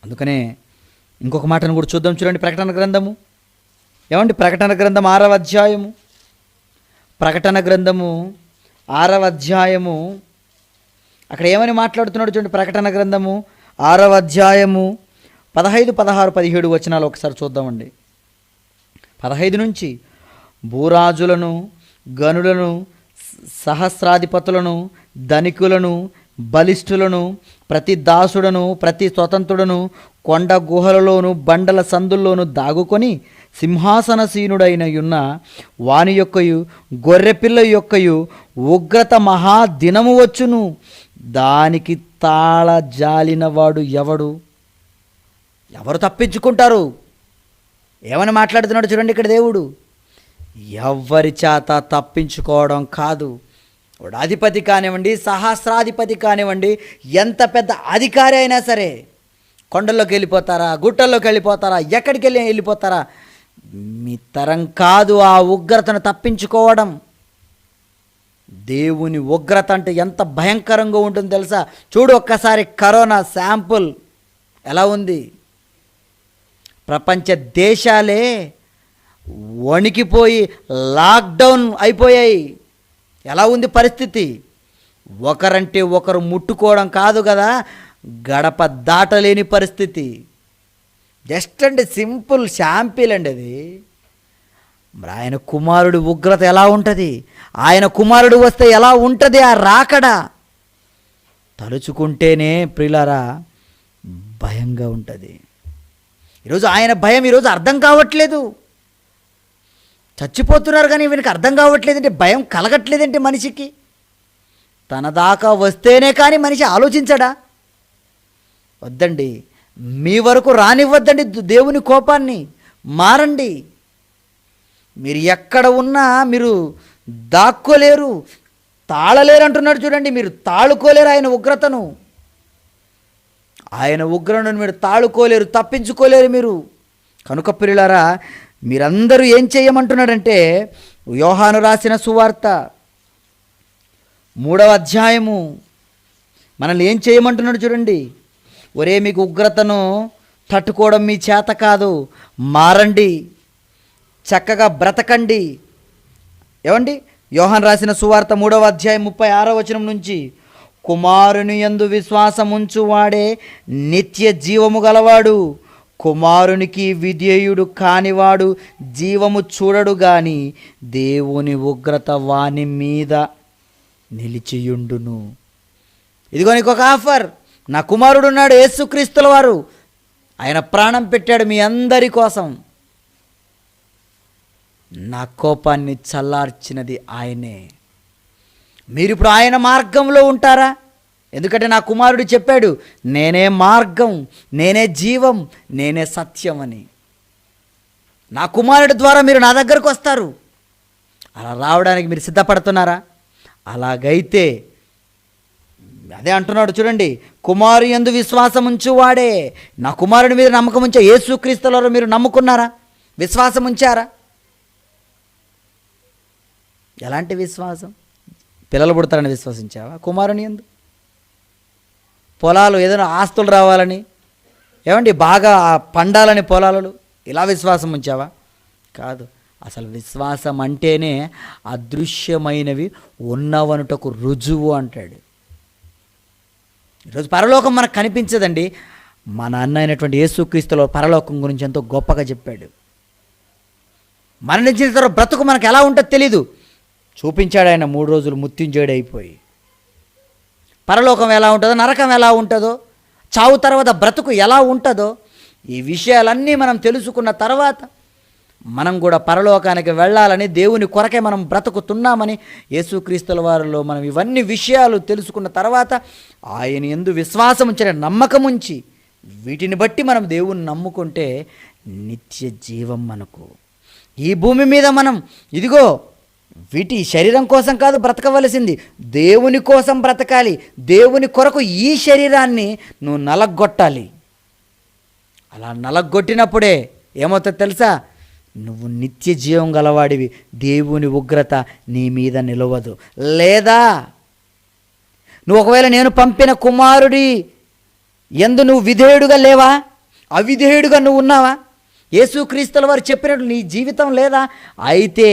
అందుకనే ఇంకొక మాటను కూడా చూద్దాం. చూడండి, ప్రకటన గ్రంథము. ఏమండి? ప్రకటన గ్రంథం 6వ అధ్యాయము. ప్రకటన గ్రంథము 6వ అధ్యాయము. అక్కడ ఏమని మాట్లాడుతున్నాడు చూడండి. ప్రకటన గ్రంథము 6వ అధ్యాయము 15, 16, 17 వచనాలు ఒకసారి చూద్దామండి. 15 నుంచి, భూరాజులను, గనులను, సహస్రాధిపతులను, ధనికులను, బలిష్ఠులను, ప్రతి దాసుడను, ప్రతి స్వతంత్రుడను, కొండ గుహలలోను బండల సందుల్లోను దాగుకొని సింహాసనసీనుడైన యున్న వాని యొక్కయు గొర్రెపిల్ల యొక్కయు ఉగ్రత మహాదినము వచ్చును, దానికి తాళ జాలినవాడు ఎవడు? ఎవరు తప్పించుకుంటారు? ఏమని మాట్లాడుతున్నాడు చూడండి ఇక్కడ దేవుడు. ఎవ్వరి చేత తప్పించుకోవడం కాదు. వాడు అధిపతి కానివ్వండి, సహస్రాధిపతి కానివ్వండి, ఎంత పెద్ద అధికారి అయినా సరే, కొండల్లోకి వెళ్ళిపోతారా, గుట్టల్లోకి వెళ్ళిపోతారా, ఎక్కడికి వెళ్ళిపోతారా, మీ తరం కాదు ఆ ఉగ్రతను తప్పించుకోవడం. దేవుని ఉగ్రత అంటే ఎంత భయంకరంగా ఉంటుందో తెలుసా? చూడు ఒక్కసారి కరోనా శాంపుల్ ఎలా ఉంది. ప్రపంచ దేశాలే వణికిపోయి లాక్డౌన్ అయిపోయాయి. ఎలా ఉంది పరిస్థితి? ఒకరంటే ఒకరు ముట్టుకోవడం కాదు కదా, గడప దాటలేని పరిస్థితి. జస్ట్ అండి సింపుల్ శాంపిల్ అండి అది. మరి ఆయన కుమారుడు ఉగ్రత ఎలా ఉంటుంది? ఆయన కుమారుడు వస్తే ఎలా ఉంటుంది ఆ రాకడ? తలుచుకుంటేనే ప్రియులారా భయంగా ఉంటుంది. ఈరోజు ఆయన భయం ఈరోజు అర్థం కావట్లేదు. చచ్చిపోతున్నారు కానీ వీనికి అర్థం కావట్లేదంటే, భయం కలగట్లేదంటే మనిషికి. తన దాకా వస్తేనే కానీ మనిషి ఆలోచించడా? వద్దండి, మీ వరకు రానివ్వద్దండి దేవుని కోపాన్ని. మారండి. మీరు ఎక్కడ ఉన్నా మీరు దాక్కోలేరు, తాళలేరు అంటున్నాడు చూడండి. మీరు తాళుకోలేరు ఆయన ఉగ్రతను. ఆయన ఉగ్రతను మీరు తాళుకోలేరు, తప్పించుకోలేరు మీరు. కనుక ప్రియులారా, మీరందరూ ఏం చేయమంటున్నాడంటే, యోహాను రాసిన సువార్త 3వ అధ్యాయము మనల్ని ఏం చేయమంటున్నాడు చూడండి. ఒరే, మీకు ఉగ్రతను తట్టుకోవడం మీ చేత కాదు, మారండి, చక్కగా బ్రతకండి. ఏమండి? యోహాను రాసిన సువార్త 3వ అధ్యాయం 36వ వచనం నుంచి, కుమారుని యందు విశ్వాసముంచు వాడే నిత్య జీవము గలవాడు, కుమారునికి విధేయుడు కానివాడు జీవము చూడడు గాని దేవుని ఉగ్రత వాని మీద నిలిచియుండును. ఇదిగో నీకు ఒక ఆఫర్. నా కుమారుడు ఉన్నాడు, యేసుక్రీస్తుల వారు. ఆయన ప్రాణం పెట్టాడు మీ అందరి కోసం. నా కోపాన్ని చల్లార్చినది ఆయనే. మీరు ఇప్పుడు ఆయన మార్గంలో ఉంటారా? ఎందుకంటే నా కుమారుడు చెప్పాడు, నేనే మార్గం, నేనే జీవం, నేనే సత్యం అని. నా కుమారుడి ద్వారా మీరు నా దగ్గరకు వస్తారు. అలా రావడానికి మీరు సిద్ధపడుతున్నారా? అలాగైతే అదే అంటున్నాడు చూడండి, కుమారు యందు విశ్వాసం ఉంచువాడే. నా కుమారుడి మీద నమ్మకం ఉంచే యేసుక్రీస్తులో మీరు నమ్ముకున్నారా? విశ్వాసం ఉంచారా? ఎలాంటి విశ్వాసం? పిల్లలు పుడతారని విశ్వసించావా? కుమారుని యందు పొలాలు ఏదైనా ఆస్తులు రావాలని, ఏమండి బాగా పండాలని పొలాలు, ఇలా విశ్వాసం ఉంచావా? కాదు. అసలు విశ్వాసం అంటేనే అదృశ్యమైనవి ఉన్నవనుటకు రుజువు అంటాడు. ఈరోజు పరలోకం మనకు కనిపించదండి. మన అన్న అయినటువంటి యేసుక్రీస్తులో పరలోకం గురించి ఎంతో గొప్పగా చెప్పాడు. మరణించిన తర్వాత బ్రతుకు మనకు ఎలా ఉంటుందో తెలీదు, చూపించాడు ఆయన 3 రోజులు మృత్యుంజయుడు అయిపోయి. పరలోకం ఎలా ఉంటుందో, నరకం ఎలా ఉంటుందో, చావు తర్వాత బ్రతుకు ఎలా ఉంటుందో, ఈ విషయాలన్నీ మనం తెలుసుకున్న తర్వాత మనం కూడా పరలోకానికి వెళ్ళాలని, దేవుని కొరకే మనం బ్రతుకుతున్నామని యేసుక్రీస్తుల వారిలో మనం ఇవన్నీ విషయాలు తెలుసుకున్న తర్వాత ఆయన యందు విశ్వాసం ఉంచిన నమ్మకం ఉంచి వీటిని బట్టి మనం దేవుని నమ్ముకుంటే నిత్య జీవం మనకు. ఈ భూమి మీద మనం ఇదిగో వీటి శరీరం కోసం కాదు బ్రతకవలసింది, దేవుని కోసం బ్రతకాలి. దేవుని కొరకు ఈ శరీరాన్ని నువ్వు నలగొట్టాలి. అలా నలగొట్టినప్పుడే ఏమవుతుందో తెలుసా? నువ్వు నిత్య జీవం గలవాడివి. దేవుని ఉగ్రత నీ మీద నిలవదు. లేదా నువ్వు ఒకవేళ నేను పంపిన కుమారుడి యందు నువ్వు విధేయుడుగా లేవా? అవిధేయుడుగా నువ్వు ఉన్నావా? యేసుక్రీస్తుల వారు చెప్పినట్లు నీ జీవితం లేదా? అయితే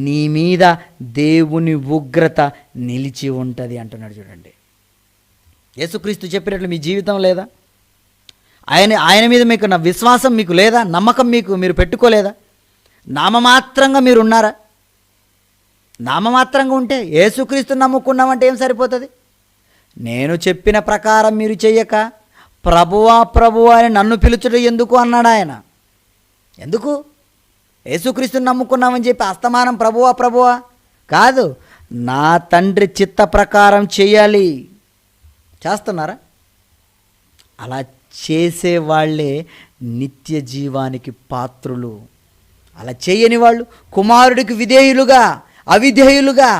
నీ మీద దేవుని ఉగ్రత నిలిచి ఉంటుంది అంటున్నాడు చూడండి. యేసుక్రీస్తు చెప్పినట్లు మీ జీవితం లేదా? ఆయన మీద మీకు నా విశ్వాసం మీకు లేదా? నమ్మకం మీరు పెట్టుకోలేదా? నామమాత్రంగా మీరు ఉన్నారా? నామమాత్రంగా ఉంటే యేసుక్రీస్తు నమ్ముకున్నామంటే ఏం సరిపోతుంది? నేను చెప్పిన ప్రకారం మీరు చెయ్యక ప్రభువా ప్రభువా అని నన్ను పిలుచుట ఎందుకు అన్నాడు ఆయన. ఎందుకు? యేసుక్రీస్తుని నమ్ముకున్నామని చెప్పి అస్తమానం ప్రభువా ప్రభువా కాదు, నా తండ్రి చిత్త ప్రకారం చేయాలి. చేస్తున్నారా? అలా చేసేవాళ్లే నిత్య జీవానికి పాత్రులు. అలా చేయని వాళ్ళు కుమారుడికి విధేయులుగా అవిధేయులుగా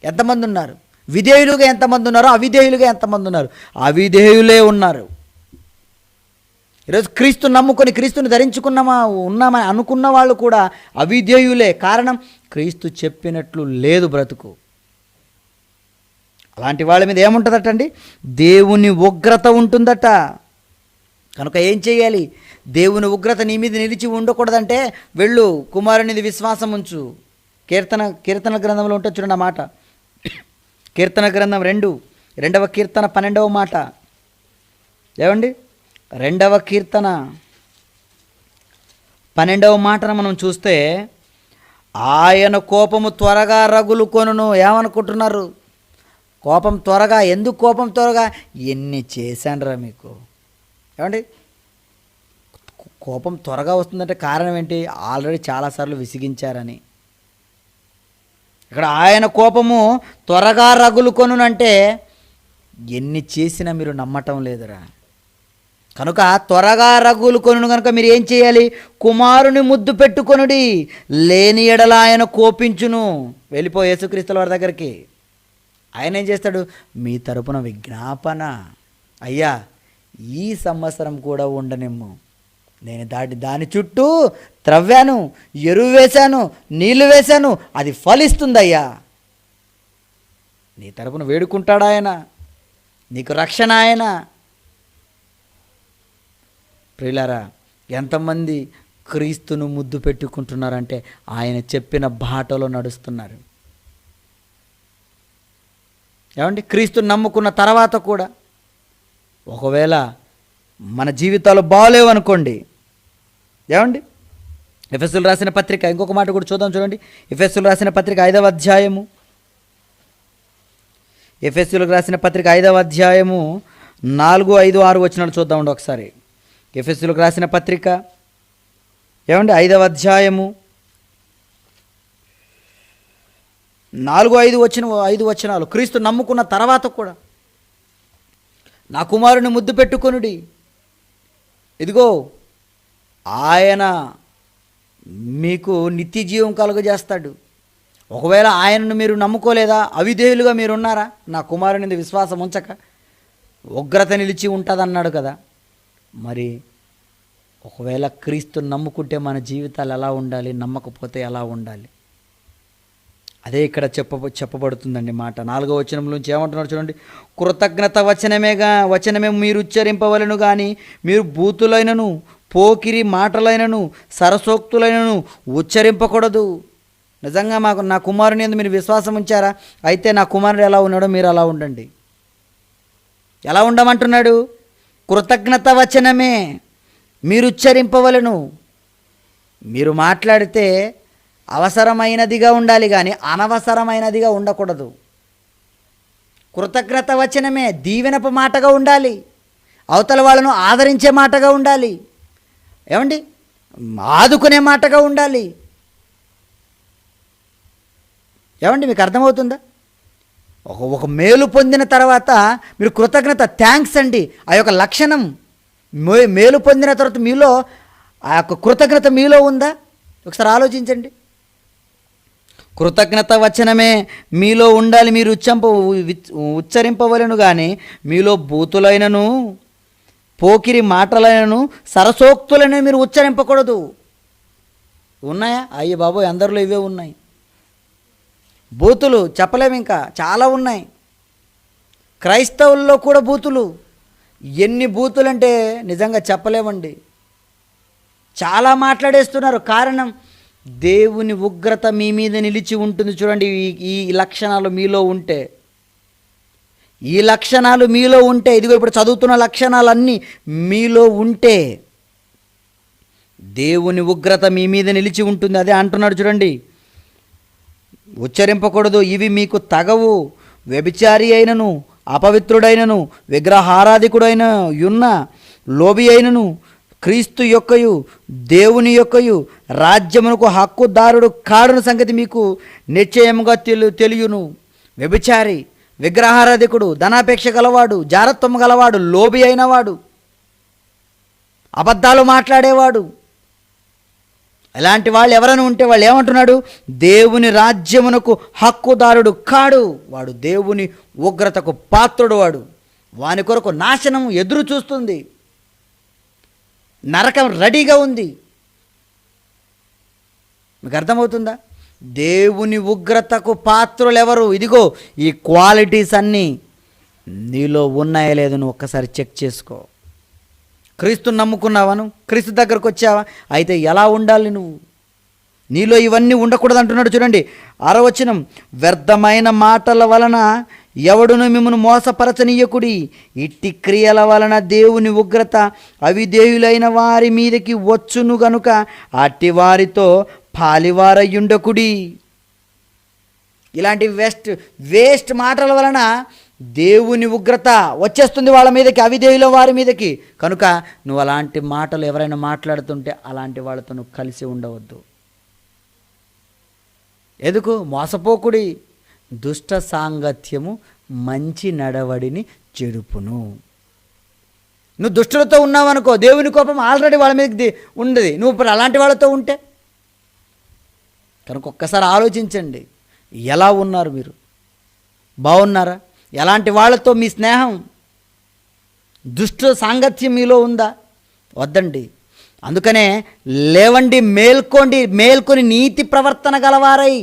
ఎంతమంది ఉన్నారు? విధేయులుగా ఎంతమంది ఉన్నారో అవిధేయులుగా ఎంతమంది ఉన్నారు? అవిధేయులే ఉన్నారు. ఈరోజు క్రీస్తు నమ్ముకొని క్రీస్తుని ఉన్నామని అనుకున్న వాళ్ళు కూడా అవిధేయులే. కారణం, క్రీస్తు చెప్పినట్లు లేదు బ్రతుకు. అలాంటి వాళ్ళ మీద ఏముంటుందట అండి? దేవుని ఉగ్రత ఉంటుందట. కనుక ఏం చేయాలి? దేవుని ఉగ్రత నీ మీద నిలిచి ఉండకూడదంటే వెళ్ళు, కుమారునిది విశ్వాసం ఉంచు. కీర్తన గ్రంథంలో ఉంటుంది చూడండి ఆ మాట. కీర్తన గ్రంథం 2వ కీర్తన 12వ మాట. ఏమండి? 2వ కీర్తన 12వ మాటను మనం చూస్తే, ఆయన కోపము త్వరగా రగులుకొనును. ఏమనుకుంటున్నారు? కోపం త్వరగా. ఎందుకు కోపం త్వరగా? ఎన్ని చేశానురా మీకు. ఏమండి? కోపం త్వరగా వస్తుందంటే కారణం ఏంటి? ఆల్రెడీ చాలాసార్లు విసిగించారని. ఇక్కడ ఆయన కోపము త్వరగా రగులుకొనునంటే ఎన్ని చేసినా మీరు నమ్మటం లేదురా. కనుక త్వరగా రగులుకొను కనుక మీరు ఏం చేయాలి? కుమారుని ముద్దు పెట్టుకొనుడి, లేని ఎడల ఆయన కోపించును. వెళ్ళిపో యేసుక్రీస్తుల వారి దగ్గరికి. ఆయన ఏం చేస్తాడు? మీ తరపున విజ్ఞాపన, అయ్యా ఈ సంవత్సరం కూడా ఉండనిమ్ము, నేను దాని చుట్టూ త్రవ్వాను, ఎరువు వేశాను, నీళ్లు వేశాను, అది ఫలిస్తుందయ్యా. నీ తరపున వేడుకుంటాడు ఆయన, నీకు రక్షణ ఆయన. ప్రియులారా, ఎంతమంది క్రీస్తును ముద్దు పెట్టుకుంటున్నారంటే ఆయన చెప్పిన బాటలో నడుస్తున్నారు. ఏమండి? క్రీస్తుని నమ్ముకున్న తర్వాత కూడా ఒకవేళ మన జీవితాలు బాగోలేవనుకోండి, ఏమండి? ఎఫెసీయులకు రాసిన పత్రిక ఇంకొక మాట కూడా చూద్దాం చూడండి. ఎఫెసీయులకు రాసిన పత్రిక 5వ అధ్యాయము, ఎఫెసీయులకు రాసిన పత్రిక 5వ అధ్యాయము 4, 5, 6 వచనాలు చూద్దామండి ఒకసారి. ఎఫెసీయులకు రాసిన పత్రిక, ఏమండి, 5వ అధ్యాయము 4, 5 వచనాలు. క్రీస్తు నమ్ముకున్న తర్వాత కూడా నా కుమారుని ముద్దు పెట్టుకొనుడి, ఇదిగో ఆయన మీకు నిత్య జీవం కలుగజేస్తాడు. ఒకవేళ ఆయనను మీరు నమ్ముకోలేదా, అవిధేయులుగా మీరున్నారా, నా కుమారుని విశ్వాసం ఉంచక ఉగ్రత నిలిచి ఉంటుందన్నాడు కదా. మరి ఒకవేళ క్రీస్తుని నమ్ముకుంటే మన జీవితాలు ఎలా ఉండాలి, నమ్మకపోతే ఎలా ఉండాలి? అదే ఇక్కడ చెప్పబడుతుందండి మాట. 4వ వచనం నుంచి ఏమంటున్నారు చూడండి. కృతజ్ఞత వచనమే మీరు ఉచ్చరింపవలను కానీ మీరు బూతులైనను పోకిరి మాటలైనను సరసోక్తులైనను ఉచ్చరింపకూడదు. నిజంగా నా కుమారుని యందు మీరు విశ్వాసం ఉంచారా? అయితే నా కుమారుడు ఎలా ఉన్నాడో మీరు అలా ఉండండి. ఎలా ఉండమంటున్నాడు? కృతజ్ఞత వచనమే మీరు ఉచ్చరింపవలను. మీరు మాట్లాడితే అవసరమైనదిగా ఉండాలి కానీ అనవసరమైనదిగా ఉండకూడదు. కృతజ్ఞత వచనమే దీవెనపు మాటగా ఉండాలి, అవతల వాళ్ళను ఆదరించే మాటగా ఉండాలి, ఏమండి, ఆదుకునే మాటగా ఉండాలి. ఏమండి, మీకు అర్థమవుతుందా? ఒక మేలు పొందిన తర్వాత మీరు కృతజ్ఞత, థ్యాంక్స్ అండి, ఆ యొక్క లక్షణం మేలు పొందిన తర్వాత మీలో ఆ యొక్క కృతజ్ఞత మీలో ఉందా? ఒకసారి ఆలోచించండి. కృతజ్ఞత వచనమే మీలో ఉండాలి, మీరు ఉచ్చరింపవలను కానీ మీలో బూతులైనను పోకిరి మాటలైనను సరసోక్తులైన మీరు ఉచ్చరింపకూడదు. ఉన్నాయా? అయ్య బాబోయ్, అందరిలో ఇవే ఉన్నాయి. బూతులు చెప్పలేము, ఇంకా చాలా ఉన్నాయి. క్రైస్తవుల్లో కూడా బూతులు. ఎన్ని బూతులంటే నిజంగా చెప్పలేమండి. చాలా మాట్లాడేస్తున్నారు. కారణం, దేవుని ఉగ్రత మీ మీద నిలిచి ఉంటుంది. చూడండి, ఈ లక్షణాలు మీలో ఉంటే, ఈ లక్షణాలు మీలో ఉంటే, ఇదిగో ఇప్పుడు చదువుతున్న లక్షణాలన్నీ మీలో ఉంటే దేవుని ఉగ్రత మీ మీద నిలిచి ఉంటుంది. అదే అంటున్నాడు చూడండి, ఉచ్చరింపకూడదు, ఇవి మీకు తగవు. వ్యభిచారి అయినను అపవిత్రుడైనను విగ్రహారాధికుడైన యున్న లోబి అయినను క్రీస్తు యొక్కయు దేవుని యొక్కయు రాజ్యమునకు హక్కుదారుడు కాడున సంగతి మీకు నిశ్చయముగా తెలియను. వ్యభిచారి, విగ్రహారాధికుడు, ధనాపేక్ష గలవాడు, జారత్వము గలవాడు, లోబి అయినవాడు, అబద్ధాలు మాట్లాడేవాడు, ఇలాంటి వాళ్ళు ఎవరైనా ఉంటే వాళ్ళు ఏమంటున్నాడు? దేవుని రాజ్యమునకు హక్కుదారుడు కాడు. వాడు దేవుని ఉగ్రతకు పాత్రుడు. వాని కొరకు నాశనం ఎదురు చూస్తుంది. నరకం రెడీగా ఉంది. మీకు అర్థమవుతుందా? దేవుని ఉగ్రతకు పాత్రులు ఎవరు? ఇదిగో ఈ క్వాలిటీస్ అన్నీ నీలో ఉన్నాయో లేదో నువ్వు ఒక్కసారి చెక్ చేసుకో. క్రీస్తుని నమ్ముకున్నావా? నువ్వు క్రీస్తు దగ్గరకు వచ్చావా? అయితే ఎలా ఉండాలి నువ్వు? నీలో ఇవన్నీ ఉండకూడదు అంటున్నాడు. చూడండి 6వ వచనం, వ్యర్థమైన మాటల వలన ఎవడును మిమ్మల్ని మోసపరచనీయకుడి. ఇట్టి క్రియల వలన దేవుని ఉగ్రత అవిధేయులైన వారి మీదకి వచ్చును గనుక అట్టి వారితో పాలివారయ్యుండకుడి. ఇలాంటి వేస్ట్ మాటల వలన దేవుని ఉగ్రత వచ్చేస్తుంది వాళ్ళ మీదకి, అవిధేయుల వారి మీదకి. కనుక నువ్వు అలాంటి మాటలు ఎవరైనా మాట్లాడుతుంటే అలాంటి వాళ్ళతో నువ్వు కలిసి ఉండవద్దు. ఎందుకు? మోసపోకుడి. దుష్ట సాంగత్యము మంచి నడవడిని చెడుపును. నువ్వు దుష్టులతో ఉన్నావనుకో, దేవుని కోపం ఆల్రెడీ వాళ్ళ మీదకి ఉండదు. నువ్వు ఇప్పుడు అలాంటి వాళ్ళతో ఉంటే కనుక ఒక్కసారి ఆలోచించండి. ఎలా ఉన్నారు మీరు? బాగున్నారా? ఎలాంటి వాళ్ళతో మీ స్నేహం? దుష్ట సాంగత్యం మీలో ఉందా? వద్దండి. అందుకనే లేవండి, మేల్కొని నీతి ప్రవర్తన గలవారై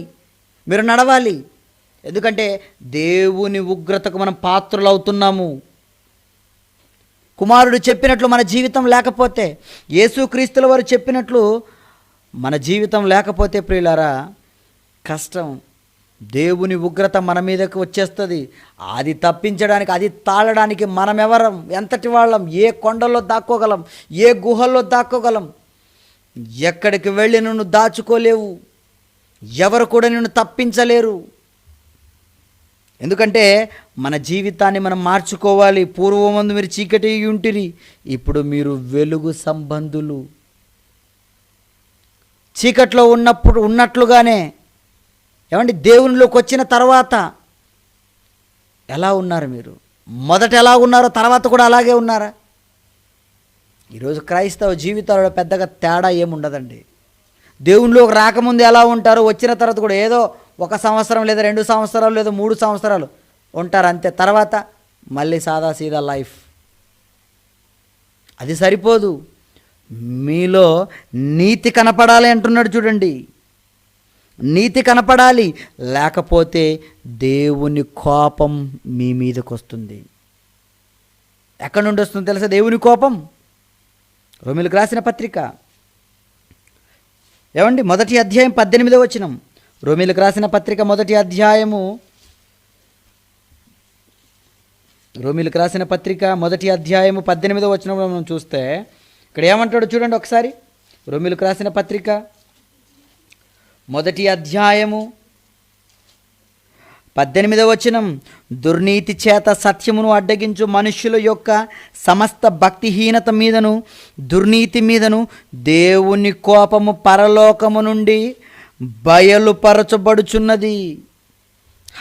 మీరు నడవాలి. ఎందుకంటే దేవుని ఉగ్రతకు మనం పాత్రులు అవుతున్నాము. కుమారుడు చెప్పినట్లు మన జీవితం లేకపోతే, యేసుక్రీస్తుల వారు చెప్పినట్లు మన జీవితం లేకపోతే ప్రియులారా కష్టం. దేవుని ఉగ్రత మన మీదకి వచ్చేస్తుంది. అది తప్పించడానికి, అది తాళడానికి మనం ఎవరం? ఎంతటి వాళ్ళం? ఏ కొండల్లో దాక్కోగలం? ఏ గుహల్లో దాక్కోగలం? ఎక్కడికి వెళ్ళి నిన్ను దాచుకోలేవు. ఎవరు కూడా నిన్ను తప్పించలేరు. ఎందుకంటే మన జీవితాన్ని మనం మార్చుకోవాలి. పూర్వమందు మీరు చీకటి ఉంటిరి, ఇప్పుడు మీరు వెలుగు సంబంధులు. చీకట్లో ఉన్నట్లుగానే ఏమండి దేవునిలోకి వచ్చిన తర్వాత ఎలా ఉన్నారు మీరు? మొదట ఎలా ఉన్నారో తర్వాత కూడా అలాగే ఉన్నారా? ఈరోజు క్రైస్తవ జీవితాలలో పెద్దగా తేడా ఏముండదండి. దేవునిలోకి రాకముందు ఎలా ఉంటారో వచ్చిన తర్వాత కూడా ఏదో 1 సంవత్సరం లేదా 2 సంవత్సరాలు లేదా 3 సంవత్సరాలు ఉంటారు అంతే. తర్వాత మళ్ళీ సాదా సీదా లైఫ్. అది సరిపోదు. మీలో నీతి కనపడాలి అంటున్నాడు. చూడండి, నీతి కనపడాలి, లేకపోతే దేవుని కోపం మీ మీదకి వస్తుంది. ఎక్కడి నుండి వస్తుంది తెలుసా దేవుని కోపం? రోమీయులకు రాసిన పత్రిక ఏమండి 1వ అధ్యాయం 18వ వచనం. రోమీయులకు రాసిన పత్రిక 1వ అధ్యాయము, రోమీయులకు రాసిన పత్రిక 1వ అధ్యాయము 18వ వచనంలో మనం చూస్తే ఇక్కడ ఏమంటాడో చూడండి ఒకసారి. రోమీయులకు రాసిన పత్రిక 1వ అధ్యాయము 18వ వచనం, దుర్నీతి చేత సత్యమును అడ్డగించు మనుష్యుల యొక్క సమస్త భక్తిహీనత మీదను దుర్నీతి మీదను దేవుని కోపము పరలోకము నుండి బయలుపరచబడుచున్నది.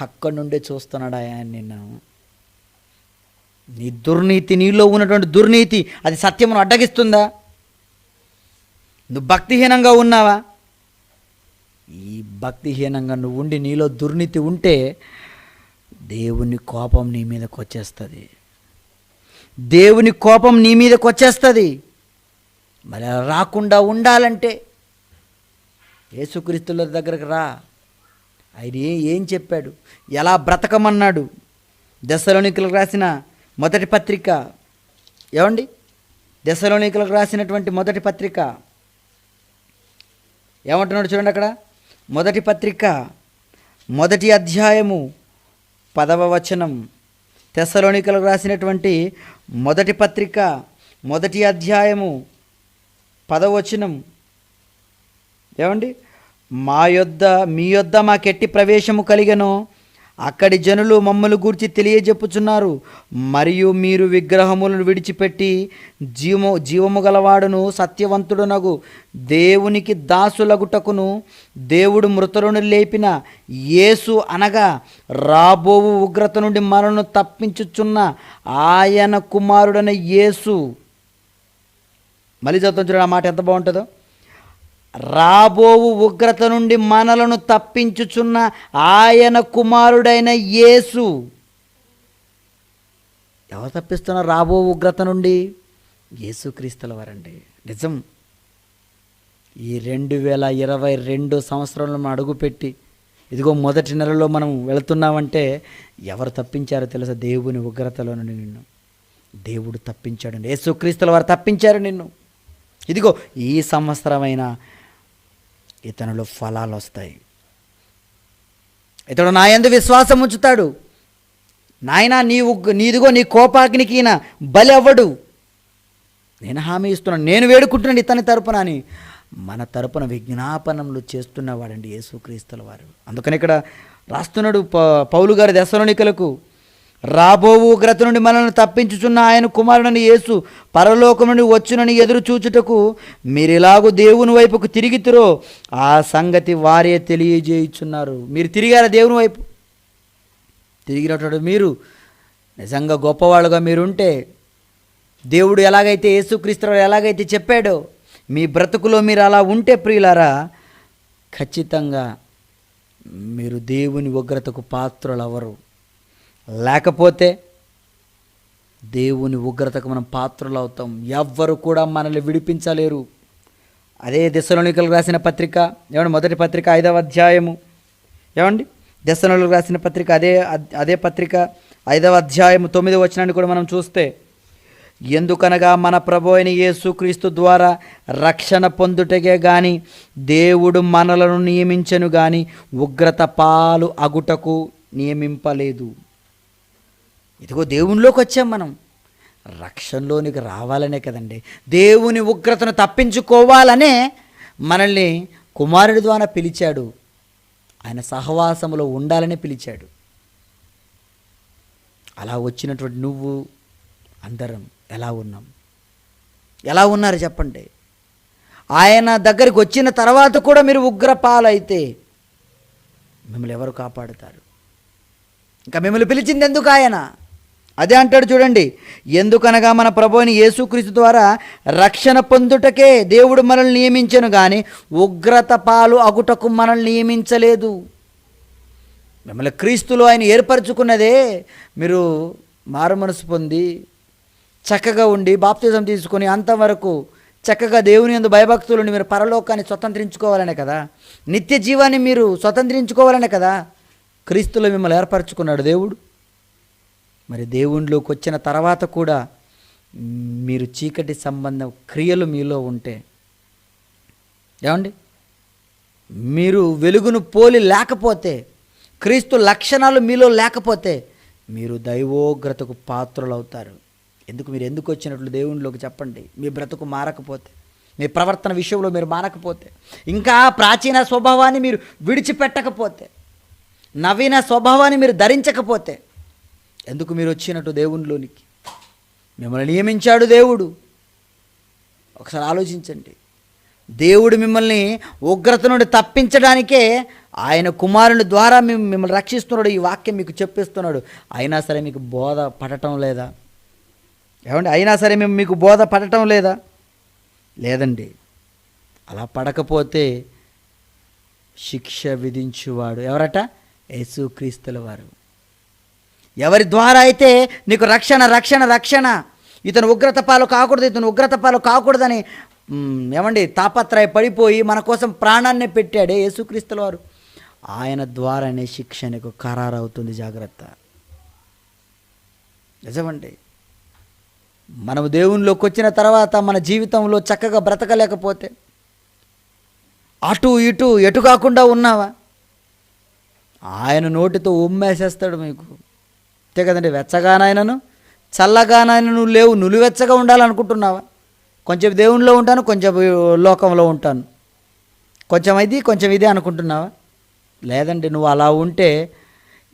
అక్కడి నుండే చూస్తున్నాడు ఆయన నిన్ను. నీ దుర్నీతి, నీలో ఉన్నటువంటి దుర్నీతి అది సత్యమును అడ్డగిస్తుందా? నువ్వు భక్తిహీనంగా ఉన్నావా? ఈ భక్తిహీనంగా నువ్వు ఉండి నీలో దుర్నీతి ఉంటే దేవుని కోపం నీ మీదకి వచ్చేస్తుంది. దేవుని కోపం నీ మీదకి వచ్చేస్తుంది. మరి అలా రాకుండా ఉండాలంటే యేసుక్రీస్తుల దగ్గరకు రా. ఆయన ఏం చెప్పాడు? ఎలా బ్రతకమన్నాడు? దెస్సలోనికలకు రాసిన మొదటి పత్రిక ఏమండి, దెస్సలోనికలకు రాసినటువంటి మొదటి పత్రిక ఏమంటున్నాడు చూడండి. అక్కడ మొదటి పత్రిక 1వ అధ్యాయము 10వ వచనం. దెస్సలోనికలకు రాసినటువంటి మొదటి పత్రిక 1వ అధ్యాయము 10వ వచనం ఏమండి, మీ యొద్ద మాకెట్టి ప్రవేశము కలిగెను, అక్కడి జనులు మమ్మల్ని గూర్చి తెలియజెప్పుచున్నారు. మరియు మీరు విగ్రహములను విడిచిపెట్టి జీవము గలవాడును సత్యవంతుడునగు దేవునికి దాసులగుటకును దేవుడు మృతులను లేపిన యేసు అనగా రాబోవు ఉగ్రత నుండి మనను తప్పించుచున్న ఆయన కుమారుడైన యేసు. మళ్ళీ చదువుతాం చూడండి, ఆ మాట ఎంత బాగుంటుందో. రాబోవు ఉగ్రత నుండి మనలను తప్పించుచున్న ఆయన కుమారుడైన యేసు. ఎవరు తప్పిస్తున్నారు రాబో ఉగ్రత నుండి? యేసుక్రీస్తుల వారండి. నిజం. ఈ 2022 సంవత్సరంలో మనం అడుగుపెట్టి ఇదిగో మొదటి నెలలో మనం వెళుతున్నామంటే ఎవరు తప్పించారో తెలుసా? దేవుని ఉగ్రతలో నుండి నిన్ను దేవుడు తప్పించాడు. యేసుక్రీస్తుల వారు తప్పించారు నిన్ను. ఇదిగో ఈ సంవత్సరమైన ఇతనిలో ఫలాలు వస్తాయి. ఇతడు నా యందు విశ్వాసం ఉంచుతాడు. నాయనా నీదిగో నీ కోపాగ్నికి ఈయన బలి అవ్వడు. నేను హామీ ఇస్తున్నాను, నేను వేడుకుంటున్నాను ఇతని తరపున అని మన తరపున విజ్ఞాపనములు చేస్తున్నవాడండి యేసుక్రీస్తుల వారు. అందుకని ఇక్కడ రాస్తున్నాడు పౌలు గారి దెస్సలోనికలకు, రాబోవు ఉగ్రత నుండి మనల్ని తప్పించుచున్న ఆయన కుమారుడైన యేసు పరలోకం నుండి వచ్చునని ఎదురు చూచుటకు మీరిలాగూ దేవుని వైపుకు తిరిగితిరో ఆ సంగతి వారే తెలియజేయుచున్నారు. మీరు తిరిగారా దేవుని వైపు? తిరిగినటువంటి మీరు నిజంగా గొప్పవాళ్ళుగా మీరుంటే, దేవుడు ఎలాగైతే యేసుక్రీస్తు ఎలాగైతే చెప్పాడో మీ బ్రతుకులో మీరు అలా ఉంటే ప్రియులారా, ఖచ్చితంగా మీరు దేవుని ఉగ్రతకు పాత్రులు అవ్వరు. లేకపోతే దేవుని ఉగ్రతకు మనం పాత్రలు అవుతాం. ఎవ్వరు కూడా మనల్ని విడిపించలేరు. అదే దెస్సలోనికలకు రాసిన పత్రిక ఏమండి, మొదటి పత్రిక 5వ అధ్యాయము, ఏమండి దెస్సలోనికలకు రాసిన పత్రిక అదే పత్రిక 5వ అధ్యాయము 9వ వచనాన్ని కూడా మనం చూస్తే, ఎందుకనగా మన ప్రభు అయిన యేసుక్రీస్తు ద్వారా రక్షణ పొందుటకే గాని దేవుడు మనలను నియమించను గాని ఉగ్రత పాలు అగుటకు నియమింపలేదు. ఇదిగో దేవునిలోకి వచ్చాం మనం, రక్షణలోనికి రావాలనే కదండి. దేవుని ఉగ్రతను తప్పించుకోవాలనే మనల్ని కుమారుడి ద్వారా పిలిచాడు. ఆయన సహవాసములో ఉండాలని పిలిచాడు. అలా వచ్చినటువంటి నువ్వు అందరం ఎలా ఉన్నాం? ఎలా ఉన్నారు చెప్పండి? ఆయన దగ్గరికి వచ్చిన తర్వాత కూడా మీరు ఉగ్రపాలైతే మిమ్మల్ని ఎవరు కాపాడుతారు? ఇంకా మిమ్మల్ని పిలిచింది ఎందుకు ఆయన? అదే అంటాడు చూడండి, ఎందుకనగా మన ప్రభువుని యేసుక్రీస్తు ద్వారా రక్షణ పొందుటకే దేవుడు మనల్ని నియమించను కానీ ఉగ్రత పాలు అగుటకు మనల్ని నియమించలేదు. మిమ్మల్ని క్రీస్తులో ఆయన ఏర్పరచుకున్నదే మీరు మారుమనసు పొంది చక్కగా ఉండి బాప్తిజం తీసుకొని అంతవరకు చక్కగా దేవుని యందు భయభక్తులను మీరు పరలోకాన్ని స్వతంత్రించుకోవాలనే కదా, నిత్య జీవాన్ని మీరు స్వతంత్రించుకోవాలనే కదా క్రీస్తులో మిమ్మల్ని ఏర్పరచుకున్నాడు దేవుడు. మరి దేవునిలోకి వచ్చిన తర్వాత కూడా మీరు చీకటి సంబంధం క్రియలు మీలో ఉంటే, ఏమండి మీరు వెలుగును పోలి లేకపోతే, క్రీస్తు లక్షణాలు మీలో లేకపోతే మీరు దైవోగ్రతకు పాత్రలు అవుతారు. మీరు ఎందుకు వచ్చినట్లు దేవునిలోకి చెప్పండి. మీ బ్రతుకు మారకపోతే, మీ ప్రవర్తన విషయంలో మీరు మారకపోతే, ఇంకా ప్రాచీన స్వభావాన్ని మీరు విడిచిపెట్టకపోతే, నవీన స్వభావాన్ని మీరు ధరించకపోతే ఎందుకు మీరు వచ్చినట్టు దేవునిలోనికి? మిమ్మల్ని నియమించాడు దేవుడు. ఒకసారి ఆలోచించండి. దేవుడు మిమ్మల్ని ఉగ్రత నుండి తప్పించడానికే ఆయన కుమారుని ద్వారా మిమ్మల్ని రక్షిస్తున్నాడు. ఈ వాక్యం మీకు చెప్పిస్తున్నాడు. అయినా సరే మీకు బోధ పడటం లేదా? ఏమండి, అయినా సరే మీకు బోధ పడటం లేదా? లేదండి. అలా పడకపోతే శిక్ష విధించువాడు ఎవరట? యేసుక్రీస్తుల వారు. ఎవరి ద్వారా అయితే నీకు రక్షణ రక్షణ రక్షణ, ఇతను ఉగ్రత పాలు కాకూడదు, ఇతను ఉగ్రత పాలు కాకూడదని ఏమండి తాపత్రయ పడిపోయి మన కోసం ప్రాణాన్ని పెట్టాడే యేసుక్రీస్తుల వారు, ఆయన ద్వారానే శిక్ష నీకు ఖరారు అవుతుంది. జాగ్రత్త. నిజమండి. మనము దేవునిలోకి వచ్చిన తర్వాత మన జీవితంలో చక్కగా బ్రతకలేకపోతే, అటు ఇటు ఎటు కాకుండా ఉన్నావా, ఆయన నోటితో ఉమ్మేసేస్తాడు మీకు. అంతే కదండి. వెచ్చగానైనను చల్లగానైనా నువ్వు లేవు, నులివెచ్చగా ఉండాలనుకుంటున్నావా? కొంచెం దేవునిలో ఉంటాను, కొంచెం లోకంలో ఉంటాను, కొంచెం ఇది కొంచెం ఇదే అనుకుంటున్నావా? లేదండి. నువ్వు అలా ఉంటే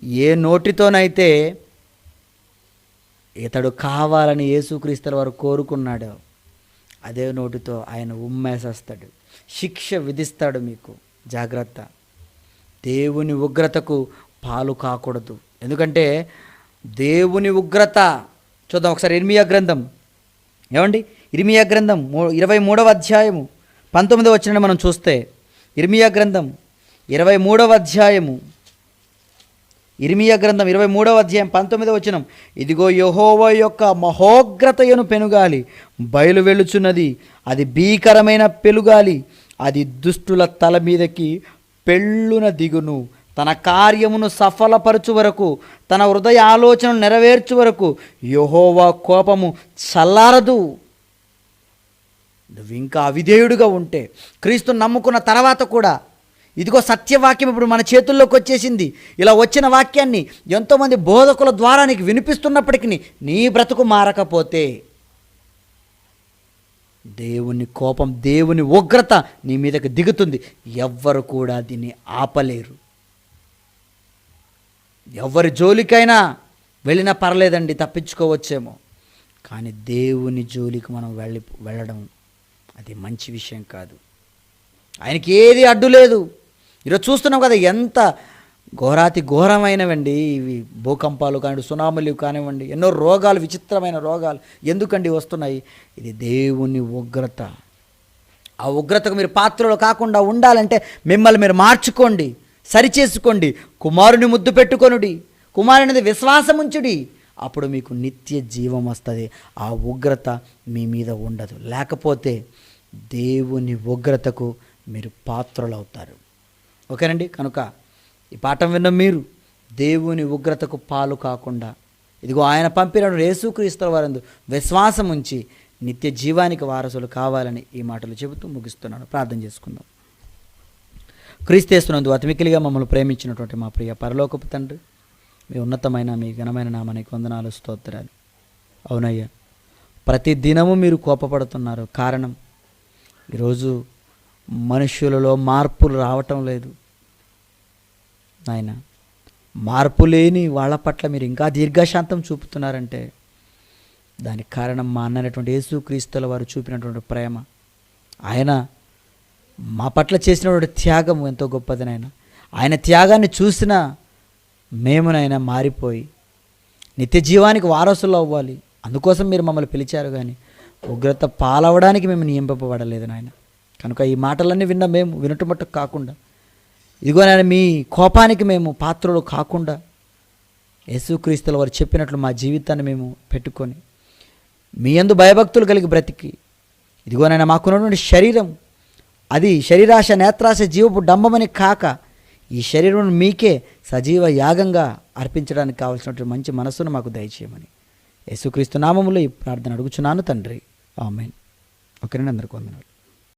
ఏ నోటితోనైతే ఇతడు కావాలని యేసుక్రీస్తుల వారు కోరుకున్నాడో అదే నోటితో ఆయన ఉమ్మేసేస్తాడు, శిక్ష విధిస్తాడు. మీకు జాగ్రత్త. దేవుని ఉగ్రతకు పాలు కాకూడదు. ఎందుకంటే దేవుని ఉగ్రత, చూద్దాం ఒకసారి ఇర్మియా గ్రంథం. ఏమండి, ఇర్మియా గ్రంథం 23వ అధ్యాయము 19వ వచనాన్ని మనం చూస్తే, ఇర్మియా గ్రంథం 23వ అధ్యాయము, ఇర్మియా గ్రంథం 23వ అధ్యాయం 19వ వచనం. ఇదిగో యెహోవా యొక్క మహోగ్రతయను పెనుగాలి బయలు వెళుచున్నది, అది భీకరమైన పెనుగాలి, అది దుష్టుల తల మీదకి పెళ్ళున దిగును, తన కార్యమును సఫలపరచు వరకు, తన హృదయ ఆలోచనను నెరవేర్చు వరకు యెహోవా కోపము చల్లారదు. నువ్వు ఇంకా అవిధేయుడిగా ఉంటే, క్రీస్తుని నమ్ముకున్న తర్వాత కూడా, ఇదిగో సత్యవాక్యం ఇప్పుడు మన చేతుల్లోకి వచ్చేసింది, ఇలా వచ్చిన వాక్యాన్ని ఎంతోమంది బోధకుల ద్వారా నీకు వినిపిస్తున్నప్పటికీ నీ బ్రతుకు మారకపోతే దేవుని కోపం, దేవుని ఉగ్రత నీ మీదకి దిగుతుంది. ఎవ్వరు కూడా దీన్ని ఆపలేరు. ఎవరి జోలికైనా వెళ్ళినా పర్లేదండి, తప్పించుకోవచ్చేమో, కానీ దేవుని జోలికి మనం వెళ్ళడం అది మంచి విషయం కాదు. ఆయనకి ఏది అడ్డు లేదు. ఈరోజు చూస్తున్నాం కదా, ఎంత ఘోరాతి ఘోరమైనవండి ఇవి, భూకంపాలు కానివ్వండి, సునాములు కానివ్వండి, ఎన్నో రోగాలు, విచిత్రమైన రోగాలు ఎందుకండి వస్తున్నాయి? ఇది దేవుని ఉగ్రత. ఆ ఉగ్రతకు మీరు పాత్రలు కాకుండా ఉండాలంటే మిమ్మల్ని మీరు మార్చుకోండి, సరిచేసుకోండి, కుమారుని ముద్దు పెట్టుకొనుడి, కుమారునిది విశ్వాసముంచుడి, అప్పుడు మీకు నిత్య జీవం వస్తుంది. ఆ ఉగ్రత మీ మీద ఉండదు. లేకపోతే దేవుని ఉగ్రతకు మీరు పాత్రలు అవుతారు. ఓకేనండి. కనుక ఈ పాఠం విన్న మీరు దేవుని ఉగ్రతకు పాలు కాకుండా, ఇదిగో ఆయన పంపిన యేసుక్రీస్తుల వారందు విశ్వాసం ఉంచి నిత్య జీవానికి వారసులు కావాలని ఈ మాటలు చెబుతూ ముగిస్తున్నాను. ప్రార్థన చేసుకుందాం. క్రీస్తునందు అతిమికిలిగా మమ్మల్ని ప్రేమించినటువంటి మా ప్రియ పరలోకపు తండ్రి, మీ ఉన్నతమైన, మీ ఘనమైన నామానికి వందనాలు, స్తోత్రాలు. అవునయ్యా, ప్రతి దినము మీరు కోపపడుతున్నారు. కారణం, ఈరోజు మనుష్యులలో మార్పులు రావటం లేదు నాయన. మార్పు లేని వాళ్ళ పట్ల మీరు ఇంకా దీర్ఘశాంతం చూపుతున్నారంటే దానికి కారణం మా అన్నటువంటి యేసుక్రీస్తుల వారు చూపినటువంటి ప్రేమ, ఆయన మా పట్ల చేసినటువంటి త్యాగం ఎంతో గొప్పది నాయన. ఆయన త్యాగాన్ని చూసిన మేమునైనా మారిపోయి నిత్య జీవానికి వారసులు అవ్వాలి. అందుకోసం మీరు మమ్మల్ని పిలిచారు, కానీ ఉగ్రత పాలవడానికి మేము నియమింపబడలేదు నాయన. కనుక ఈ మాటలన్నీ విన్న మేము వినటమట్టు కాకుండా, ఇదిగో నాయన మీ కోపానికి మేము పాత్రలు కాకుండా, యేసుక్రీస్తుల వారు చెప్పినట్లు మా జీవితాన్ని మేము పెట్టుకొని మీ యందు భయభక్తులు కలిగి బ్రతికి, ఇదిగో నాయన మాకున్నటువంటి శరీరం, అది శరీరాశ, నేత్రాశ, జీవపు డంబమని కాక ఈ శరీరం మీకే సజీవ యాగంగా అర్పించడానికి కావాల్సినటువంటి మంచి మనస్సును మాకు దయచేయమని యేసుక్రీస్తు నామములో ఈ ప్రార్థన అడుగుచున్నాను తండ్రి. ఆమేన్. ఓకేనండి, అందరికీ వందనాలు.